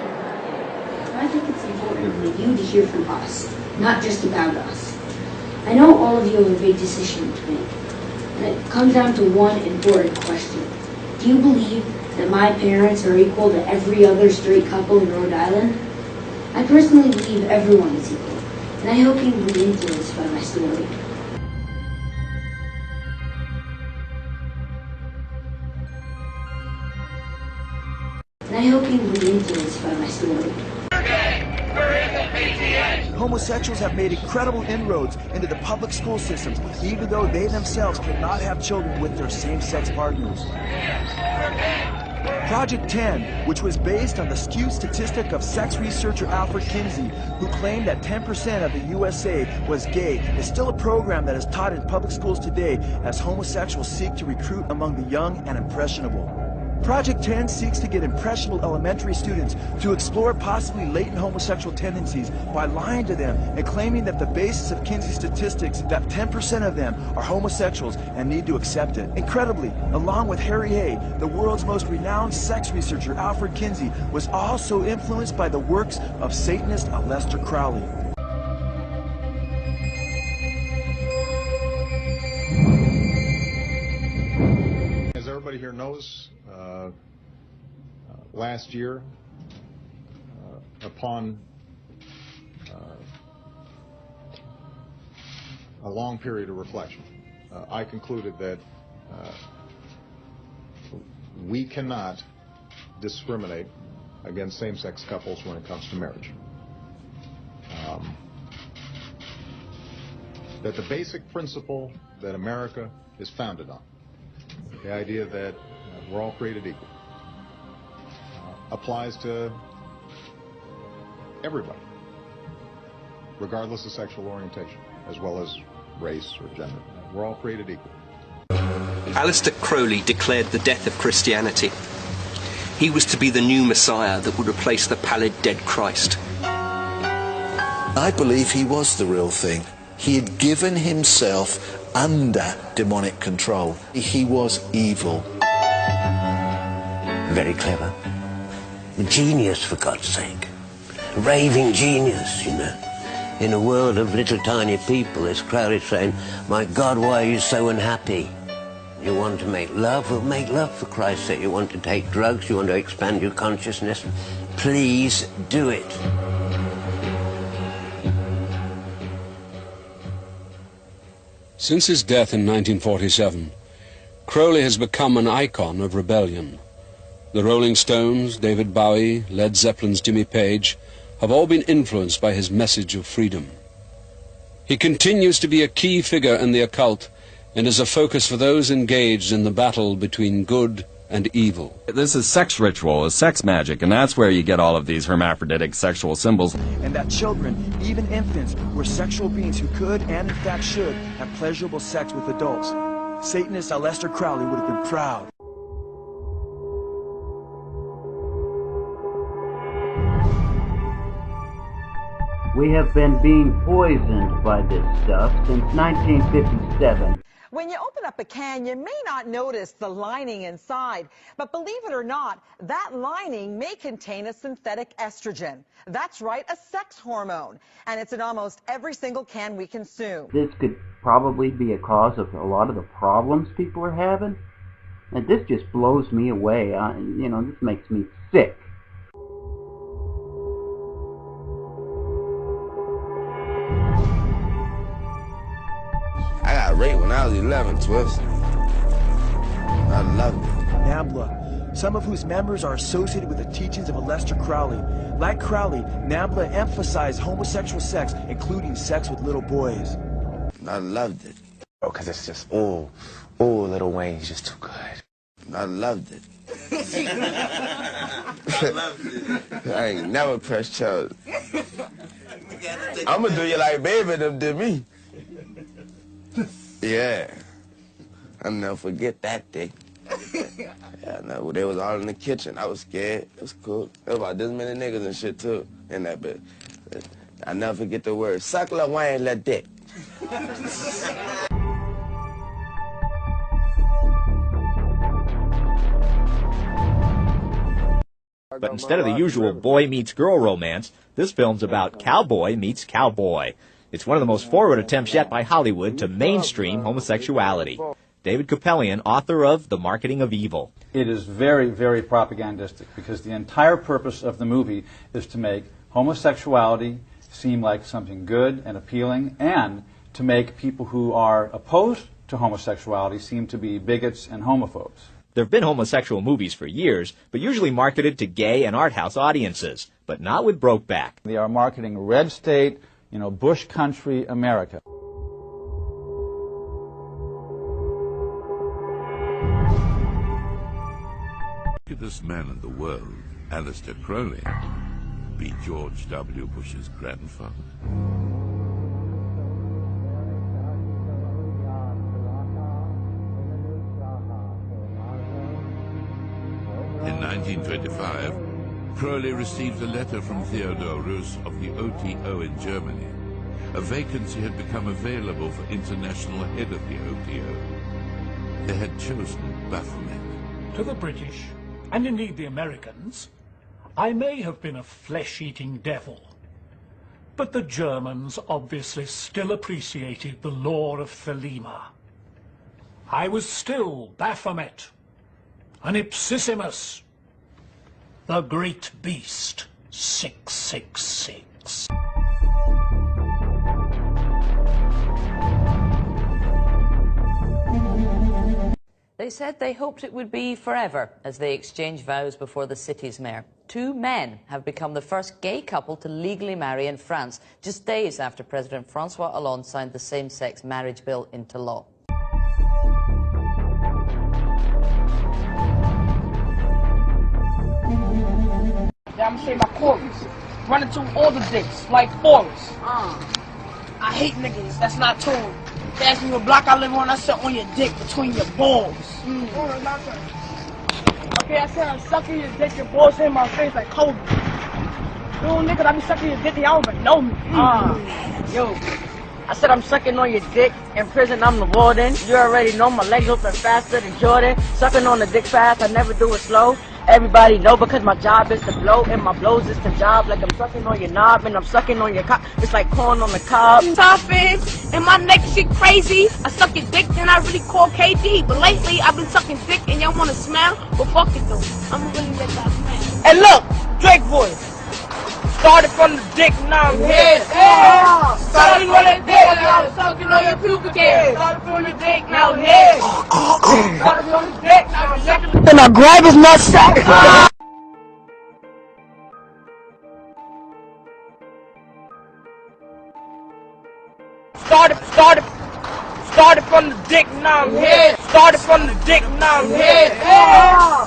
I think it's important for you to hear from us, not just about us. I know all of you have a big decision to make. And it comes down to one important question. Do you believe that my parents are equal to every other straight couple in Rhode Island? I personally believe everyone is equal, and I hope you will be influenced by my story. And I hope you will be influenced by my story. Homosexuals have made incredible inroads into the public school systems, even though they themselves cannot have children with their same-sex partners. Project 10, which was based on the skewed statistic of sex researcher Alfred Kinsey, who claimed that 10% of the USA was gay, is still a program that is taught in public schools today as homosexuals seek to recruit among the young and impressionable. Project 10 seeks to get impressionable elementary students to explore possibly latent homosexual tendencies by lying to them and claiming that the basis of Kinsey's statistics that 10% of them are homosexuals and need to accept it. Incredibly, along with Harry Hay, the world's most renowned sex researcher Alfred Kinsey was also influenced by the works of Satanist Aleister Crowley. As everybody here knows, last year, upon a long period of reflection, I concluded that we cannot discriminate against same-sex couples when it comes to marriage. that the basic principle that America is founded on, the idea that we're all created equal, applies to everybody, regardless of sexual orientation, as well as race or gender. We're all created equal. Aleister Crowley declared the death of Christianity. He was to be the new Messiah that would replace the pallid dead Christ. I believe he was the real thing. He had given himself under demonic control. He was evil. Very clever. A genius, for God's sake. A raving genius, you know. In a world of little tiny people, as Crowley saying, my God, why are you so unhappy? You want to make love? Well, make love, for Christ's sake. You want to take drugs? You want to expand your consciousness? Please do it. Since his death in 1947, Crowley has become an icon of rebellion. The Rolling Stones, David Bowie, Led Zeppelin's Jimmy Page have all been influenced by his message of freedom. He continues to be a key figure in the occult and is a focus for those engaged in the battle between good and evil. This is sex ritual, is sex magic, and that's where you get all of these hermaphroditic sexual symbols. And that children, even infants, were sexual beings who could and in fact should have pleasurable sex with adults. Satanist Aleister Crowley would have been proud. We have been being poisoned by this stuff since 1957. When you open up a can, you may not notice the lining inside, but believe it or not, that lining may contain a synthetic estrogen. That's right, a sex hormone, and it's in almost every single can we consume. This could probably be a cause of a lot of the problems people are having, and this just blows me away. You know, this makes me sick. I got raped when I was 11, Twist. I loved it. NAMBLA, some of whose members are associated with the teachings of Aleister Crowley. Like Crowley, NAMBLA emphasized homosexual sex, including sex with little boys. I loved it. Oh, because it's just, ooh, Lil Wayne's just too good. I loved it. I loved it. I ain't never pressed charges. I'm gonna do you like Baby them did me. Yeah. I'll never forget that day. Yeah, no, they was all in the kitchen. I was scared. It was cool. There was about this many niggas and shit, too, in that bit. I'll never forget the word. Suck Lil Wayne, let dick. But instead of the usual boy meets girl romance, this film's about cowboy meets cowboy. It's one of the most forward attempts yet by Hollywood to mainstream homosexuality. David Kupelian, author of The Marketing of Evil. It is very, very propagandistic because the entire purpose of the movie is to make homosexuality seem like something good and appealing, and to make people who are opposed to homosexuality seem to be bigots and homophobes. There have been homosexual movies for years, but usually marketed to gay and art house audiences, but not with Brokeback. They are marketing red state, you know, bush country America. The greatest man in the world, Aleister Crowley, be George W. Bush's grandfather. In 1925, Crowley received a letter from Theodore Roos of the OTO in Germany. A vacancy had become available for international head of the OTO. They had chosen Baphomet. To the British, and indeed the Americans, I may have been a flesh-eating devil, but the Germans obviously still appreciated the lore of Thelema. I was still Baphomet, an Ipsissimus, the great beast, 666. They said they hoped it would be forever as they exchanged vows before the city's mayor. 2 men have become the first gay couple to legally marry in France, just days after President Francois Hollande signed the same-sex marriage bill into law. I'm gonna say my chorus. Running through all the dicks, like Forrest. I hate niggas, that's not true. They ask me what block I live on, I said on your dick, between your balls. Okay, I said I'm sucking your dick, your balls in my face like Kobe. Little nigga, I be sucking your dick, y'all don't even know me. Yo, I said I'm sucking on your dick, in prison I'm the warden. You already know my legs open faster than Jordan. Sucking on the dick fast, I never do it slow. Everybody know because my job is to blow, and my blows is the job. Like I'm sucking on your knob, and I'm sucking on your cock. It's like corn on the cob. Toughin', and my neck shit crazy. I suck your dick, then I really call KD. But lately, I've been sucking dick, and y'all wanna smell? Well, fuck it though. I'ma really let that smell. And look, Drake voice. Started from the dick, now I'm here. Started from the dick, now I'm sucking on your pubic hair. Started from the dick, now I'm here. Started from the dick, now I'm sucking. Then I grab his nutsack. Started from the dick, now I'm here. Started from the dick, now I'm here.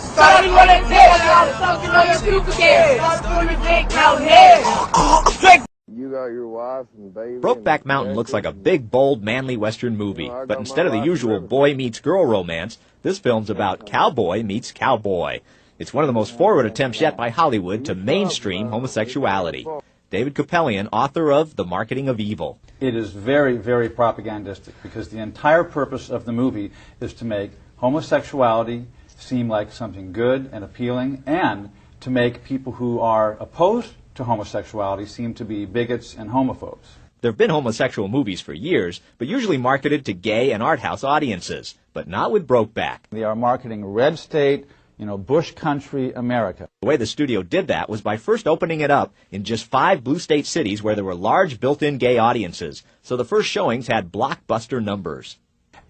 Started from the dick, now I'm sucking on your pubic hair. Started from the dick, now I'm here. You got your wife and baby. Brokeback Mountain looks like a big, bold, manly Western movie, but instead of the usual boy meets girl romance, this film's about cowboy meets cowboy. It's one of the most forward attempts yet by Hollywood to mainstream homosexuality. David Kupelian, author of The Marketing of Evil. It is very, very propagandistic because the entire purpose of the movie is to make homosexuality seem like something good and appealing, and to make people who are opposed to homosexuality seem to be bigots and homophobes. There have been homosexual movies for years, but usually marketed to gay and art house audiences, but not with Brokeback. They are marketing red state, bush country America. The way the studio did that was by first opening it up in just 5 blue state cities where there were large built-in gay audiences, so the first showings had blockbuster numbers.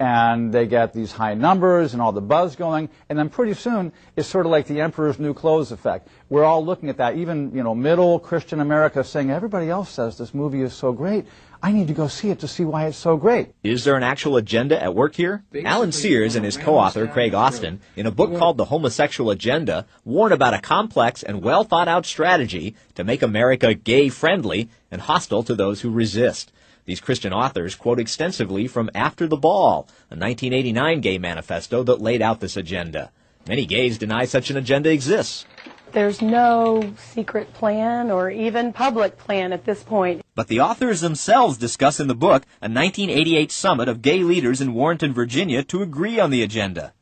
And they get these high numbers and all the buzz going, and then pretty soon it's sort of like the Emperor's New Clothes effect. We're all looking at that, even middle Christian America saying, everybody else says this movie is so great, I need to go see it to see why it's so great. Is there an actual agenda at work here? Alan Sears and his co-author, Craig Austin, in a book called The Homosexual Agenda, warn about a complex and well-thought-out strategy to make America gay-friendly and hostile to those who resist. These Christian authors quote extensively from After the Ball, a 1989 gay manifesto that laid out this agenda. Many gays deny such an agenda exists. There's no secret plan or even public plan at this point. But the authors themselves discuss in the book a 1988 summit of gay leaders in Warrenton, Virginia to agree on the agenda.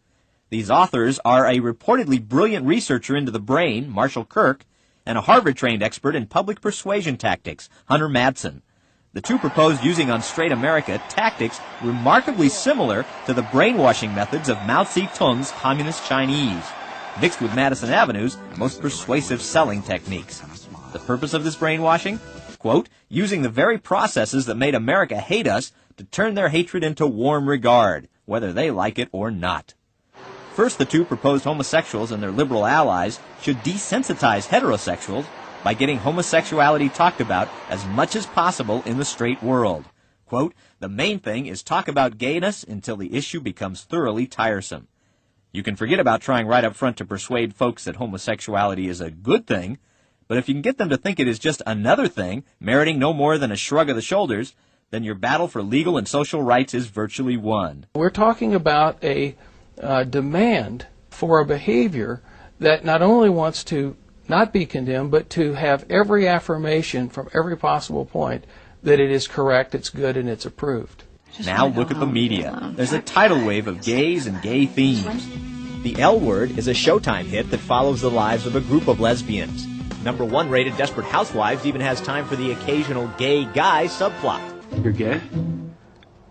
These authors are a reportedly brilliant researcher into the brain, Marshall Kirk, and a Harvard-trained expert in public persuasion tactics, Hunter Madsen. The two proposed using on straight America tactics remarkably similar to the brainwashing methods of Mao Zedong's Communist Chinese, mixed with Madison Avenue's most persuasive selling techniques. The purpose of this brainwashing? Quote, using the very processes that made America hate us to turn their hatred into warm regard, whether they like it or not. First, the two proposed homosexuals and their liberal allies should desensitize heterosexuals by getting homosexuality talked about as much as possible in the straight world. Quote, the main thing is talk about gayness until the issue becomes thoroughly tiresome. You can forget about trying right up front to persuade folks that homosexuality is a good thing, but if you can get them to think it is just another thing, meriting no more than a shrug of the shoulders, then your battle for legal and social rights is virtually won. We're talking about a demand for a behavior that not only wants to not be condemned, but to have every affirmation from every possible point that it is correct, it's good, and it's approved. Now look at the media. There's a tidal wave of gays and gay themes. The L Word is a Showtime hit that follows the lives of a group of lesbians. #1 rated Desperate Housewives even has time for the occasional gay guy subplot. You're gay?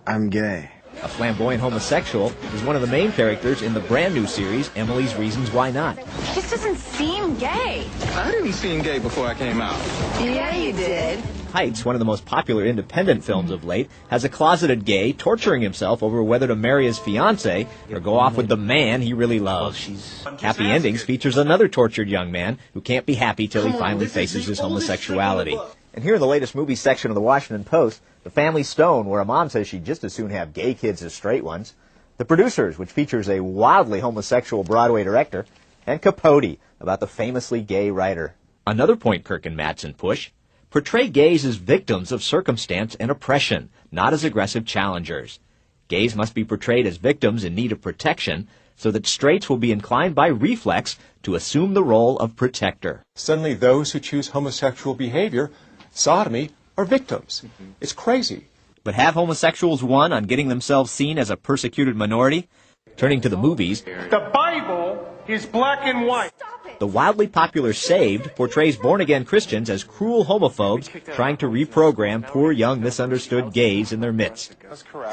I'm gay. A flamboyant homosexual is one of the main characters in the brand new series, Emily's Reasons Why Not. He just doesn't seem gay. I didn't seem gay before I came out. Yeah, you did. Heights, one of the most popular independent films of late, has a closeted gay torturing himself over whether to marry his fiancée or go off with the man he really loves. Happy Endings features another tortured young man who can't be happy till he finally faces his homosexuality. And here in the latest movie section of the Washington Post, The Family Stone, where a mom says she'd just as soon have gay kids as straight ones. The Producers, which features a wildly homosexual Broadway director. And Capote, about the famously gay writer. Another point Kirk and Mattson push: portray gays as victims of circumstance and oppression, not as aggressive challengers. Gays must be portrayed as victims in need of protection, so that straights will be inclined by reflex to assume the role of protector. Suddenly those who choose homosexual behavior, sodomy, are victims. It's crazy. But have homosexuals won on getting themselves seen as a persecuted minority? Turning to the movies, The Bible is black and white. the wildly popular Saved portrays born-again Christians as cruel homophobes trying to reprogram poor young misunderstood gays in their midst.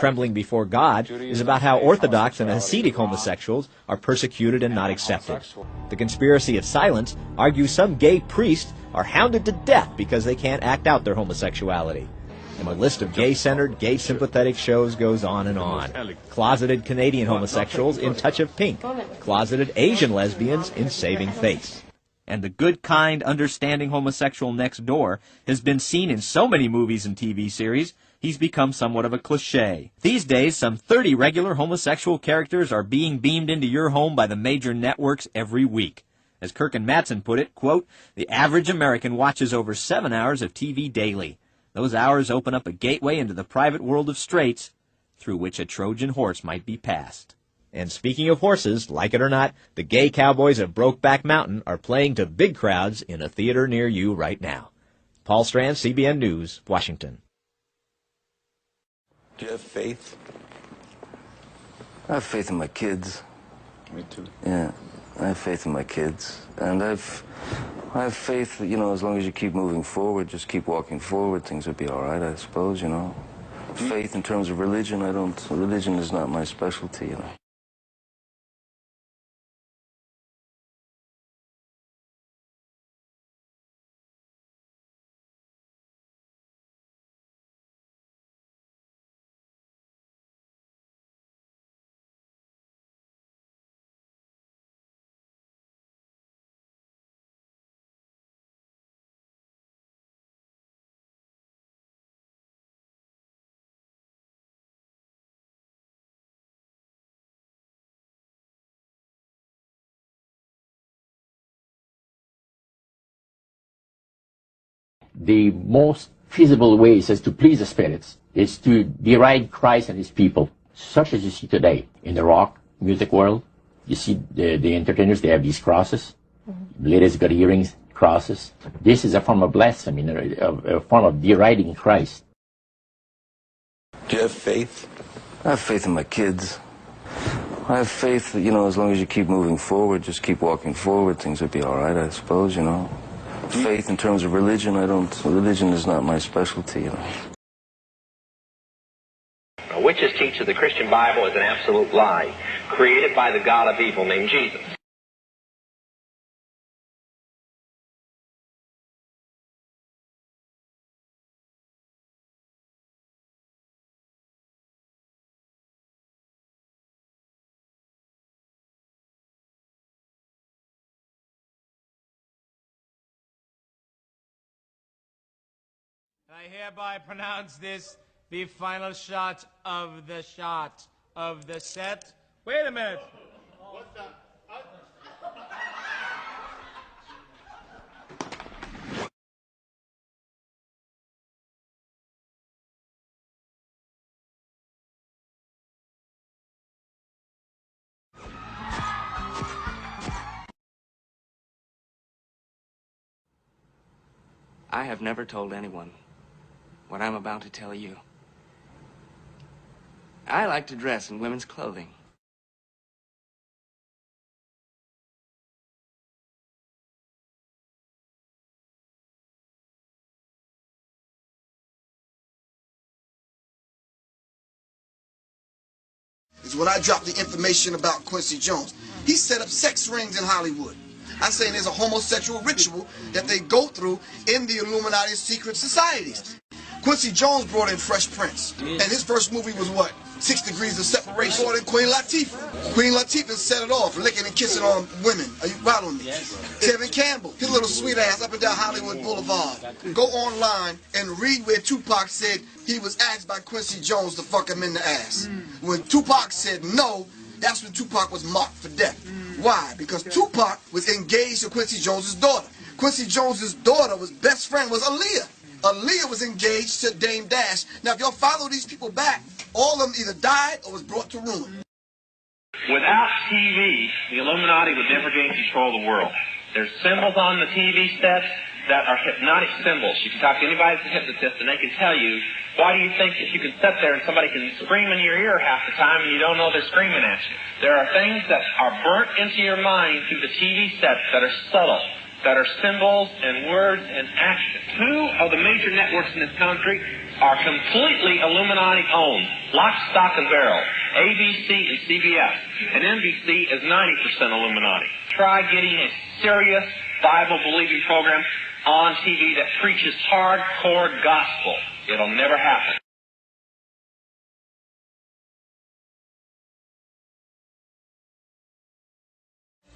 Trembling Before God is about how Orthodox and Hasidic homosexuals are persecuted and not accepted. The Conspiracy of Silence argues some gay priests are hounded to death because they can't act out their homosexuality. And the list of gay-centered, gay-sympathetic shows goes on and on. Closeted Canadian homosexuals in Touch of Pink. Closeted Asian lesbians in Saving Face. And the good, kind, understanding homosexual next door has been seen in so many movies and TV series, he's become somewhat of a cliché. These days, some 30 regular homosexual characters are being beamed into your home by the major networks every week. As Kirk and Mattson put it, quote, the average American watches over 7 hours of TV daily. Those hours open up a gateway into the private world of straights, through which a Trojan horse might be passed. And speaking of horses, like it or not, the gay cowboys of Brokeback Mountain are playing to big crowds in a theater near you right now. Paul Strand, CBN News, Washington. Do you have faith? I have faith in my kids. Me too. Yeah, I have faith in my kids. And I have faith that, you know, as long as you keep moving forward, just keep walking forward, things will be all right, I suppose, you know. Faith in terms of religion, religion is not my specialty, you know. The most feasible ways is to please the spirits is to deride Christ and his people, such as you see today in the rock music world. You see the entertainers, they have these crosses. Ladies got earrings, crosses. This is a form of blasphemy, a form of deriding Christ. Do you have faith? I have faith in my kids. I have faith that, you know, as long as you keep moving forward, just keep walking forward, things will be all right, I suppose, you know. Faith in terms of religion, religion is not my specialty, you know. Witches teach that the Christian Bible is an absolute lie, created by the god of evil named Jesus. I hereby pronounce this the final shot of the set. Wait a minute. What's that? I have never told anyone what I'm about to tell you. I like to dress in women's clothing. is when I dropped the information about Quincy Jones. He set up sex rings in Hollywood. I'm saying there's a homosexual ritual that they go through in the Illuminati secret societies. Quincy Jones brought in Fresh Prince, and his first movie was what? 6 Degrees of Separation. Brought in Queen Latifah. Queen Latifah set it off, licking and kissing on women. Are you following me? Yes. Tevin Campbell, his little sweet ass up and down Hollywood Boulevard. Go online and read where Tupac said he was asked by Quincy Jones to fuck him in the ass. When Tupac said no, that's when Tupac was marked for death. Why? Because Tupac was engaged to Quincy Jones's daughter. Quincy Jones's daughter was best friend was Aaliyah. Aaliyah was engaged to Dame Dash. Now, if y'all follow these people back, all of them either died or was brought to ruin. Without TV, the Illuminati would never gain control of the world. There's symbols on the TV sets that are hypnotic symbols. You can talk to anybody that's a hypnotist and they can tell you, why do you think that you can sit there and somebody can scream in your ear half the time and you don't know they're screaming at you? There are things that are burnt into your mind through the TV sets that are subtle, that are symbols and words and actions. 2 of the major networks in this country are completely Illuminati owned. Lock, stock, and barrel. ABC and CBS. And NBC is 90% Illuminati. Try getting a serious Bible-believing program on TV that preaches hardcore gospel. It'll never happen.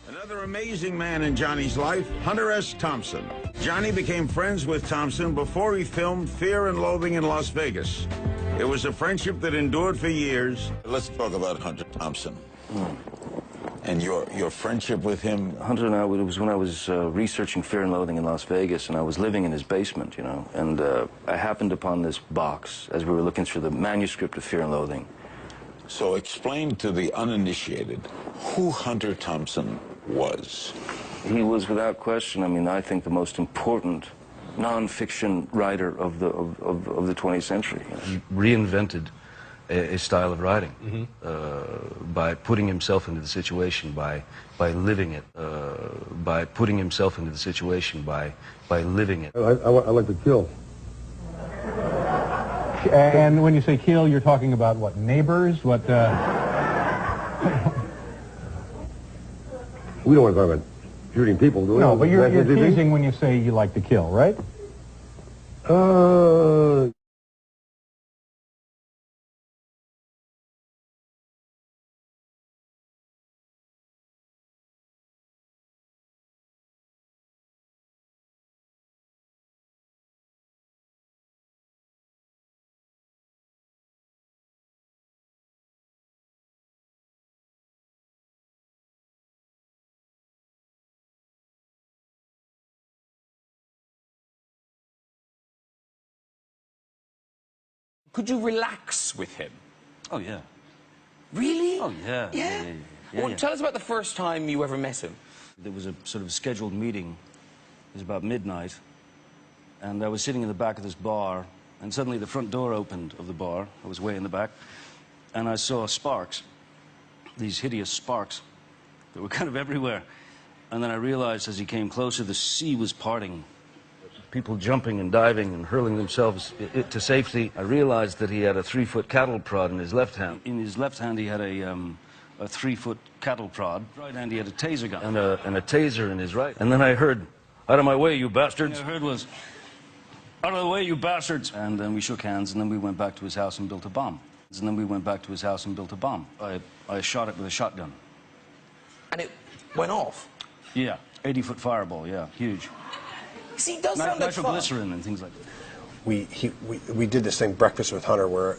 Another amazing man in Johnny's life, Hunter S. Thompson. Johnny became friends with Thompson before he filmed Fear and Loathing in Las Vegas. It was a friendship that endured for years. Let's talk about Hunter Thompson and your friendship with him. Hunter and I, it was when I was researching Fear and Loathing in Las Vegas, and I was living in his basement, you know, and I happened upon this box as we were looking through the manuscript of Fear and Loathing. So explain to the uninitiated who Hunter Thompson was. He was, without question, I mean, I think the most important non-fiction writer of the 20th century. He reinvented a style of writing by putting himself into the situation, by living it, by putting himself into the situation, by living it. I like to kill. And when you say kill, you're talking about what, neighbors? What? We don't want to talk about shooting people, do we? No, but you're teasing when you say you like to kill, right? Could you relax with him? Oh, yeah. Really? Oh, yeah. Yeah? Well, tell us about the first time you ever met him. There was a sort of scheduled meeting. It was about midnight. And I was sitting in the back of this bar, and suddenly the front door opened of the bar. I was way in the back. And I saw sparks, these hideous sparks that were kind of everywhere. And then I realized as he came closer, the sea was parting. People jumping and diving and hurling themselves to safety. I realized that he had a 3-foot cattle prod in his left hand. In his left hand, he had a 3-foot cattle prod. Right hand, he had a taser gun. And a taser in his right. And then I heard, "Out of my way, you bastards." What I heard was, "Out of the way, you bastards." And then we shook hands, and then we went back to his house and built a bomb. I shot it with a shotgun. And it went off? Yeah, 80-foot fireball, yeah, huge. See, it does sound like fun. Nitroglycerin and things like that. We did this thing, Breakfast with Hunter, where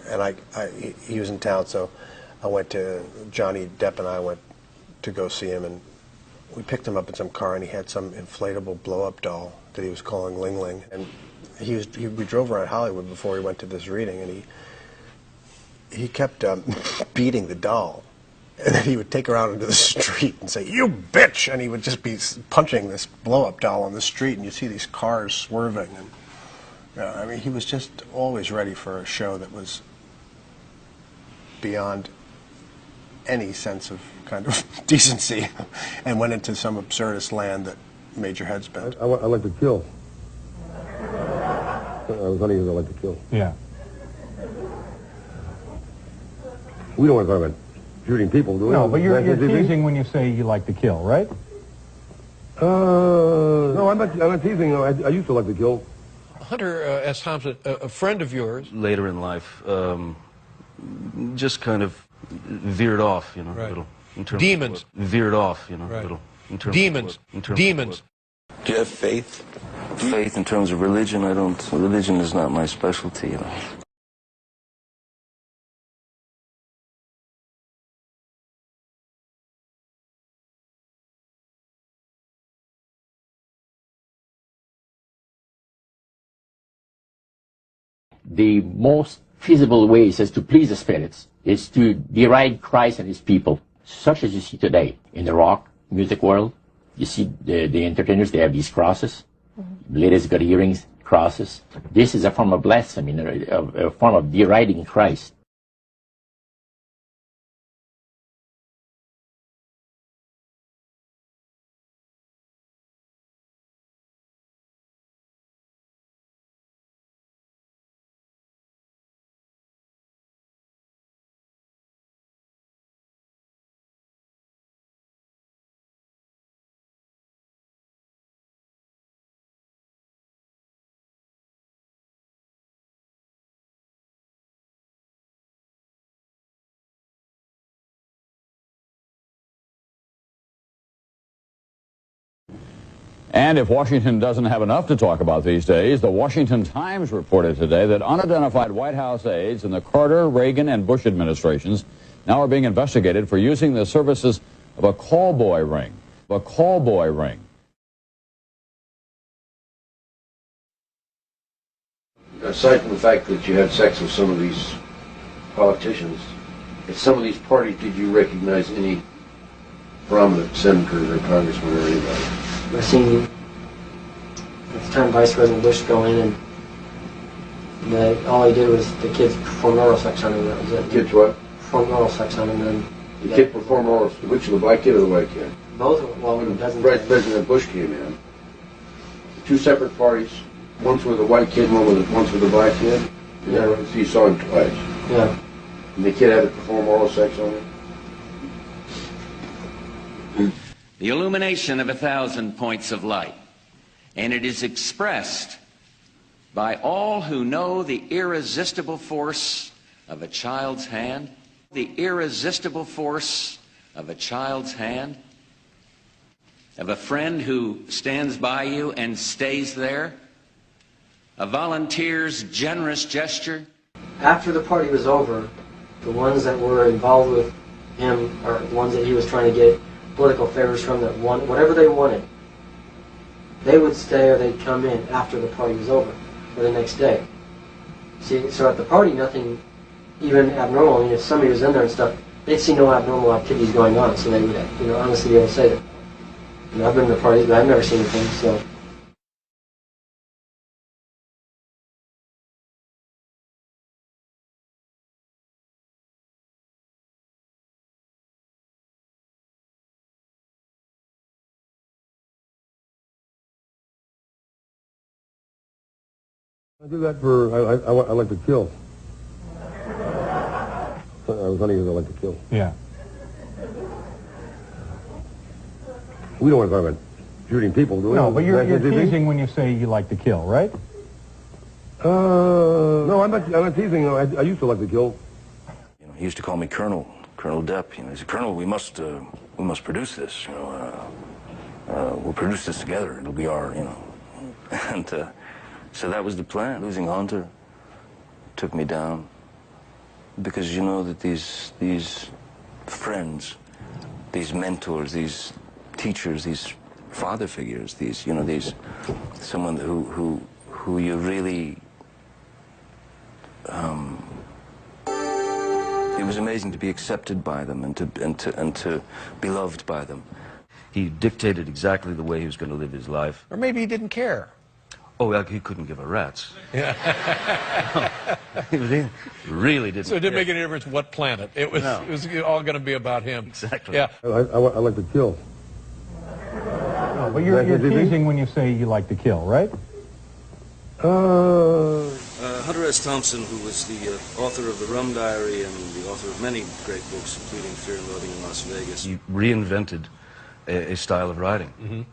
he was in town, so I went to Johnny Depp and I went to go see him, and we picked him up in some car, and he had some inflatable blow-up doll that he was calling Ling Ling, and we drove around Hollywood before he went to this reading, and he kept beating the doll. And then he would take her out into the street and say, "You bitch!" And he would just be punching this blow-up doll on the street, and you see these cars swerving. And I mean, he was just always ready for a show that was beyond any sense of kind of decency, and went into some absurdist land that made your head spin. I like to kill. The funny is I like to kill. Yeah. We don't want to talk about shooting people, do we? No, but you're teasing when you say you like to kill, right? No, I'm not teasing. I used to like to kill. Hunter S. Thompson, a friend of yours. Later in life, just kind of veered off, you know, a little. In terms Demons. Veered off, you know, a little. In terms Demons. Demons. Do you have faith? Faith in terms of religion, I don't. Religion is not my specialty, you know. The most feasible ways as to please the spirits is to deride Christ and his people, such as you see today in the rock music world. You see the entertainers, they have these crosses. Ladies got earrings, crosses. This is a form of blasphemy, a form of deriding Christ. And if Washington doesn't have enough to talk about these days, the Washington Times reported today that unidentified White House aides in the Carter, Reagan, and Bush administrations now are being investigated for using the services of a call boy ring. A call boy ring. Aside from the fact that you had sex with some of these politicians, at some of these parties, did you recognize any prominent senators or congressmen or anybody? I seen at the time Vice President Bush go in, and all he did was the kids performed oral sex on him. That was it. Kids what? Performed oral sex on him. And the kid performed oral. Which of the black kid or the white kid? Both of them. Well, when Vice President Bush came in, two separate parties. Once with a white kid, once with a black kid. Yeah. Right? So you saw him twice. Yeah. And the kid had to perform oral sex on him. The illumination of 1,000 points of light, and it is expressed by all who know the irresistible force of a child's hand, the irresistible force of a child's hand, of a friend who stands by you and stays there, a volunteer's generous gesture. After the party was over, the ones that were involved with him, or the ones that he was trying to get political favors from, that won whatever they wanted, they would stay or they'd come in after the party was over, or the next day. See, so at the party, nothing even abnormal. I mean, if somebody was in there and stuff, they'd see no abnormal activities going on, so they would, honestly be able to say that. I've been to parties, but I've never seen anything, so. I do that for, I like to kill. I was hunting because I like to kill. Yeah. We don't want to talk about shooting people, do we? No, but you're teasing when you say you like to kill, right? No, I'm not teasing. I used to like to kill. You know, he used to call me Colonel Depp. You know, he said, Colonel, we must produce this. You know, we'll produce this together. It'll be our, you know, and so that was the plan. Losing Hunter took me down because you know that these friends, these mentors, these teachers, these father figures, these, you know, these someone who you really. It was amazing to be accepted by them and to be loved by them. He dictated exactly the way he was going to live his life. Or maybe he didn't care. Oh, well, he couldn't give a rat's. Yeah. He really didn't. So it didn't make any difference what planet. It was all going to be about him. Exactly. Yeah. I like to kill. No, but you're teasing when you say you like to kill, right? Hunter S. Thompson, who was the author of The Rum Diary and the author of many great books, including Fear and Loathing in Las Vegas. He reinvented a style of writing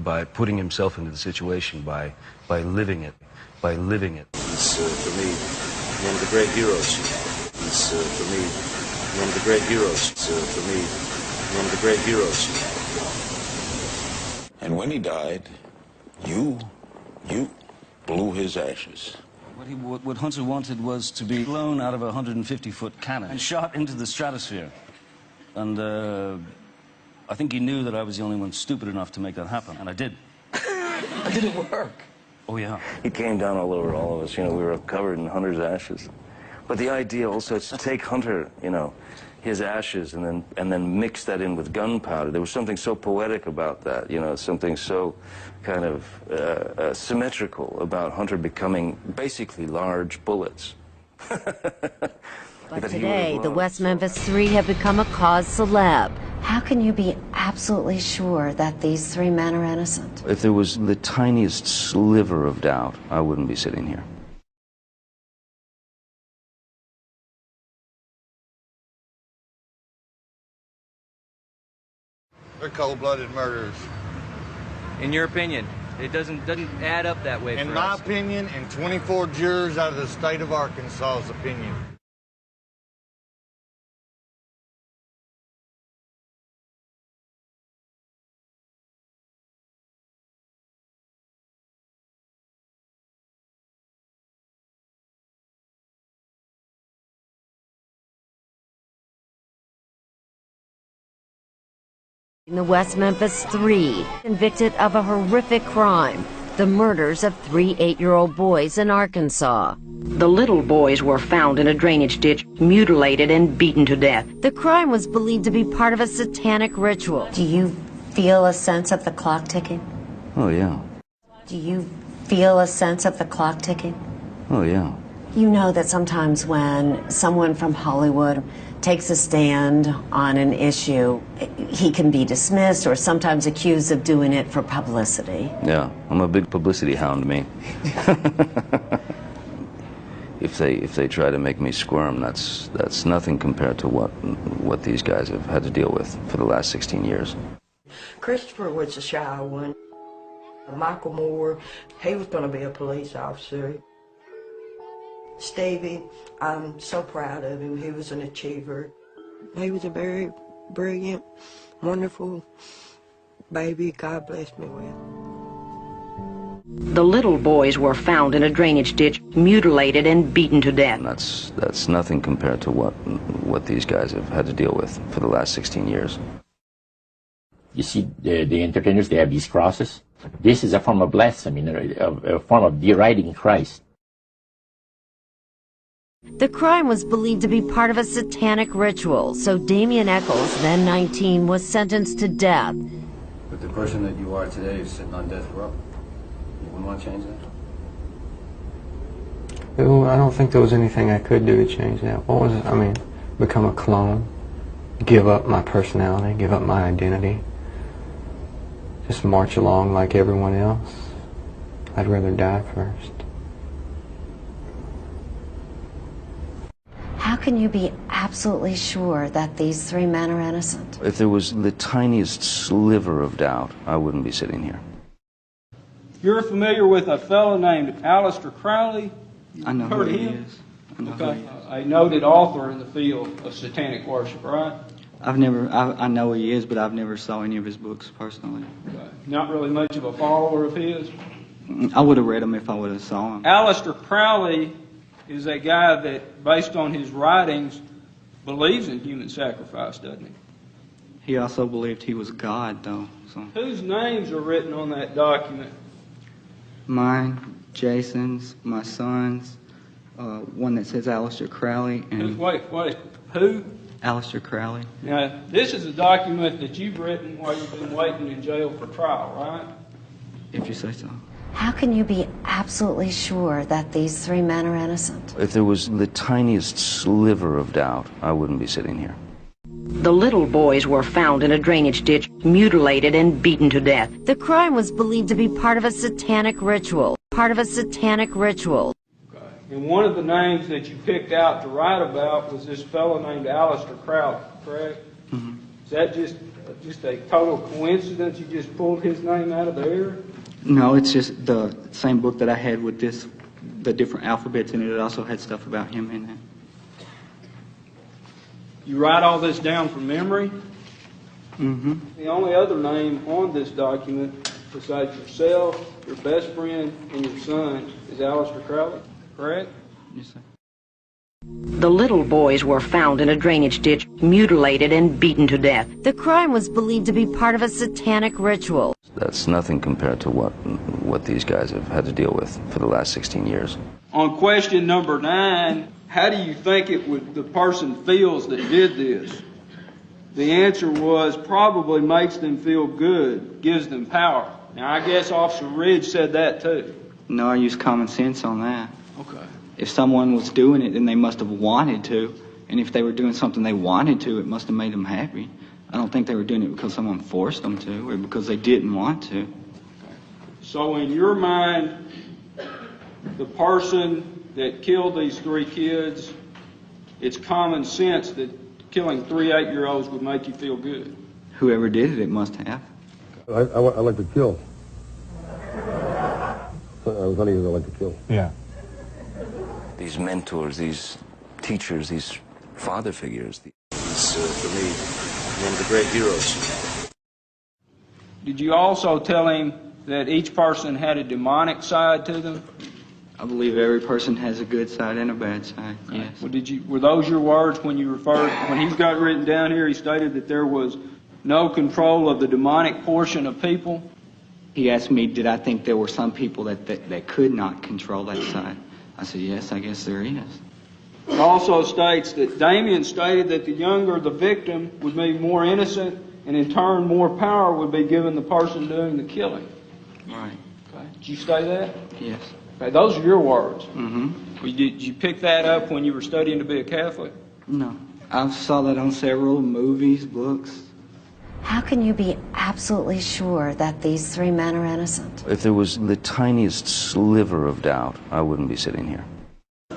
by putting himself into the situation, by living it, He's, for me, one of the great heroes. He's, for me, one of the great heroes. For me, one of the great heroes. And when he died, you blew his ashes. What Hunter wanted was to be blown out of a 150-foot cannon and shot into the stratosphere. And I think he knew that I was the only one stupid enough to make that happen, and I did. Did it work? Oh, yeah. He came down all over all of us. You know, we were covered in Hunter's ashes. But the idea also is to take Hunter, you know, his ashes and then mix that in with gunpowder. There was something so poetic about that, you know, something so kind of symmetrical about Hunter becoming basically large bullets. But today, the West Memphis Three have become a cause celeb. How can you be absolutely sure that these three men are innocent? If there was the tiniest sliver of doubt, I wouldn't be sitting here. They're cold-blooded murderers. In your opinion, it doesn't add up that way. In my opinion, and 24 jurors out of the state of Arkansas's opinion. The West Memphis Three, convicted of a horrific crime, the murders of 3 8-year-old boys in Arkansas. The little boys were found in a drainage ditch, mutilated and beaten to death. The crime was believed to be part of a satanic ritual. Do you feel a sense of the clock ticking? Oh, yeah. Do you feel a sense of the clock ticking? Oh, yeah. You know that sometimes when someone from Hollywood takes a stand on an issue, he can be dismissed or sometimes accused of doing it for publicity. Yeah, I'm a big publicity hound, me. If they try to make me squirm, that's nothing compared to what these guys have had to deal with for the last 16 years. Christopher was a shy one. Michael Moore, he was going to be a police officer. Stevie, I'm so proud of him. He was an achiever. He was a very brilliant, wonderful baby God blessed me with. The little boys were found in a drainage ditch, mutilated and beaten to death. That's nothing compared to what these guys have had to deal with for the last 16 years. You see, the entertainers, they have these crosses. This is a form of blasphemy, a form of deriding Christ. The crime was believed to be part of a satanic ritual, so Damien Eccles, then 19, was sentenced to death. But the person that you are today is sitting on death row. You wouldn't want to change that? I don't think there was anything I could do to change that. What was it? I mean, become a clone, give up my personality, give up my identity, just march along like everyone else. I'd rather die first. How can you be absolutely sure that these three men are innocent? If there was the tiniest sliver of doubt, I wouldn't be sitting here. You're familiar with a fellow named Aleister Crowley? I know Heard who he him? is. I know Okay. who he is. A noted author in the field of satanic worship, right? I know he is, but I've never saw any of his books personally. Okay. Not really much of a follower of his. I would have read them if I would have saw him. Aleister Crowley is a guy that, based on his writings, believes in human sacrifice, doesn't he? He also believed he was God, though. So. Whose names are written on that document? Mine, Jason's, my son's, one that says Aleister Crowley. And Wait, who? Aleister Crowley. Now, this is a document that you've written while you've been waiting in jail for trial, right? If you say so. How can you be absolutely sure that these three men are innocent? If there was the tiniest sliver of doubt, I wouldn't be sitting here. The little boys were found in a drainage ditch, mutilated and beaten to death. The crime was believed to be part of a satanic ritual. Part of a satanic ritual. Okay. And one of the names that you picked out to write about was this fellow named Aleister Crowley, correct? Mm-hmm. Is that just a total coincidence? You just pulled his name out of the air? No, it's just the same book that I had with the different alphabets in it. It also had stuff about him in it. You write all this down from memory? Mm-hmm. The only other name on this document, besides yourself, your best friend, and your son, is Aleister Crowley, correct? Yes, sir. The little boys were found in a drainage ditch, mutilated and beaten to death. The crime was believed to be part of a satanic ritual. That's nothing compared to what these guys have had to deal with for the last 16 years. On question number 9, how do you think the person feels that did this? The answer was probably makes them feel good, gives them power. Now, I guess Officer Ridge said that too. No, I use common sense on that. Okay. If someone was doing it, then they must have wanted to. And if they were doing something they wanted to, it must have made them happy. I don't think they were doing it because someone forced them to or because they didn't want to. Okay. So in your mind, the person that killed these 3 kids, it's common sense that killing 3 8-year-olds would make you feel good. Whoever did it, it must have. I like to kill. I was only I like to kill. Yeah. These mentors, these teachers, these father figures. He's, for me, one of the great heroes. Did you also tell him that each person had a demonic side to them? I believe every person has a good side and a bad side, yes. Well, were those your words when you referred, when he's got written down here, he stated that there was no control of the demonic portion of people? He asked me, did I think there were some people that could not control that side? I said, yes, I guess there is. It also states that Damien stated that the younger the victim would be more innocent, and in turn more power would be given the person doing the killing. Right. Okay. Did you say that? Yes. Okay, those are your words. Mm-hmm. Did you pick that up when you were studying to be a Catholic? No. I saw that on several movies, books. How can you be absolutely sure that these 3 men are innocent? If there was the tiniest sliver of doubt, I wouldn't be sitting here.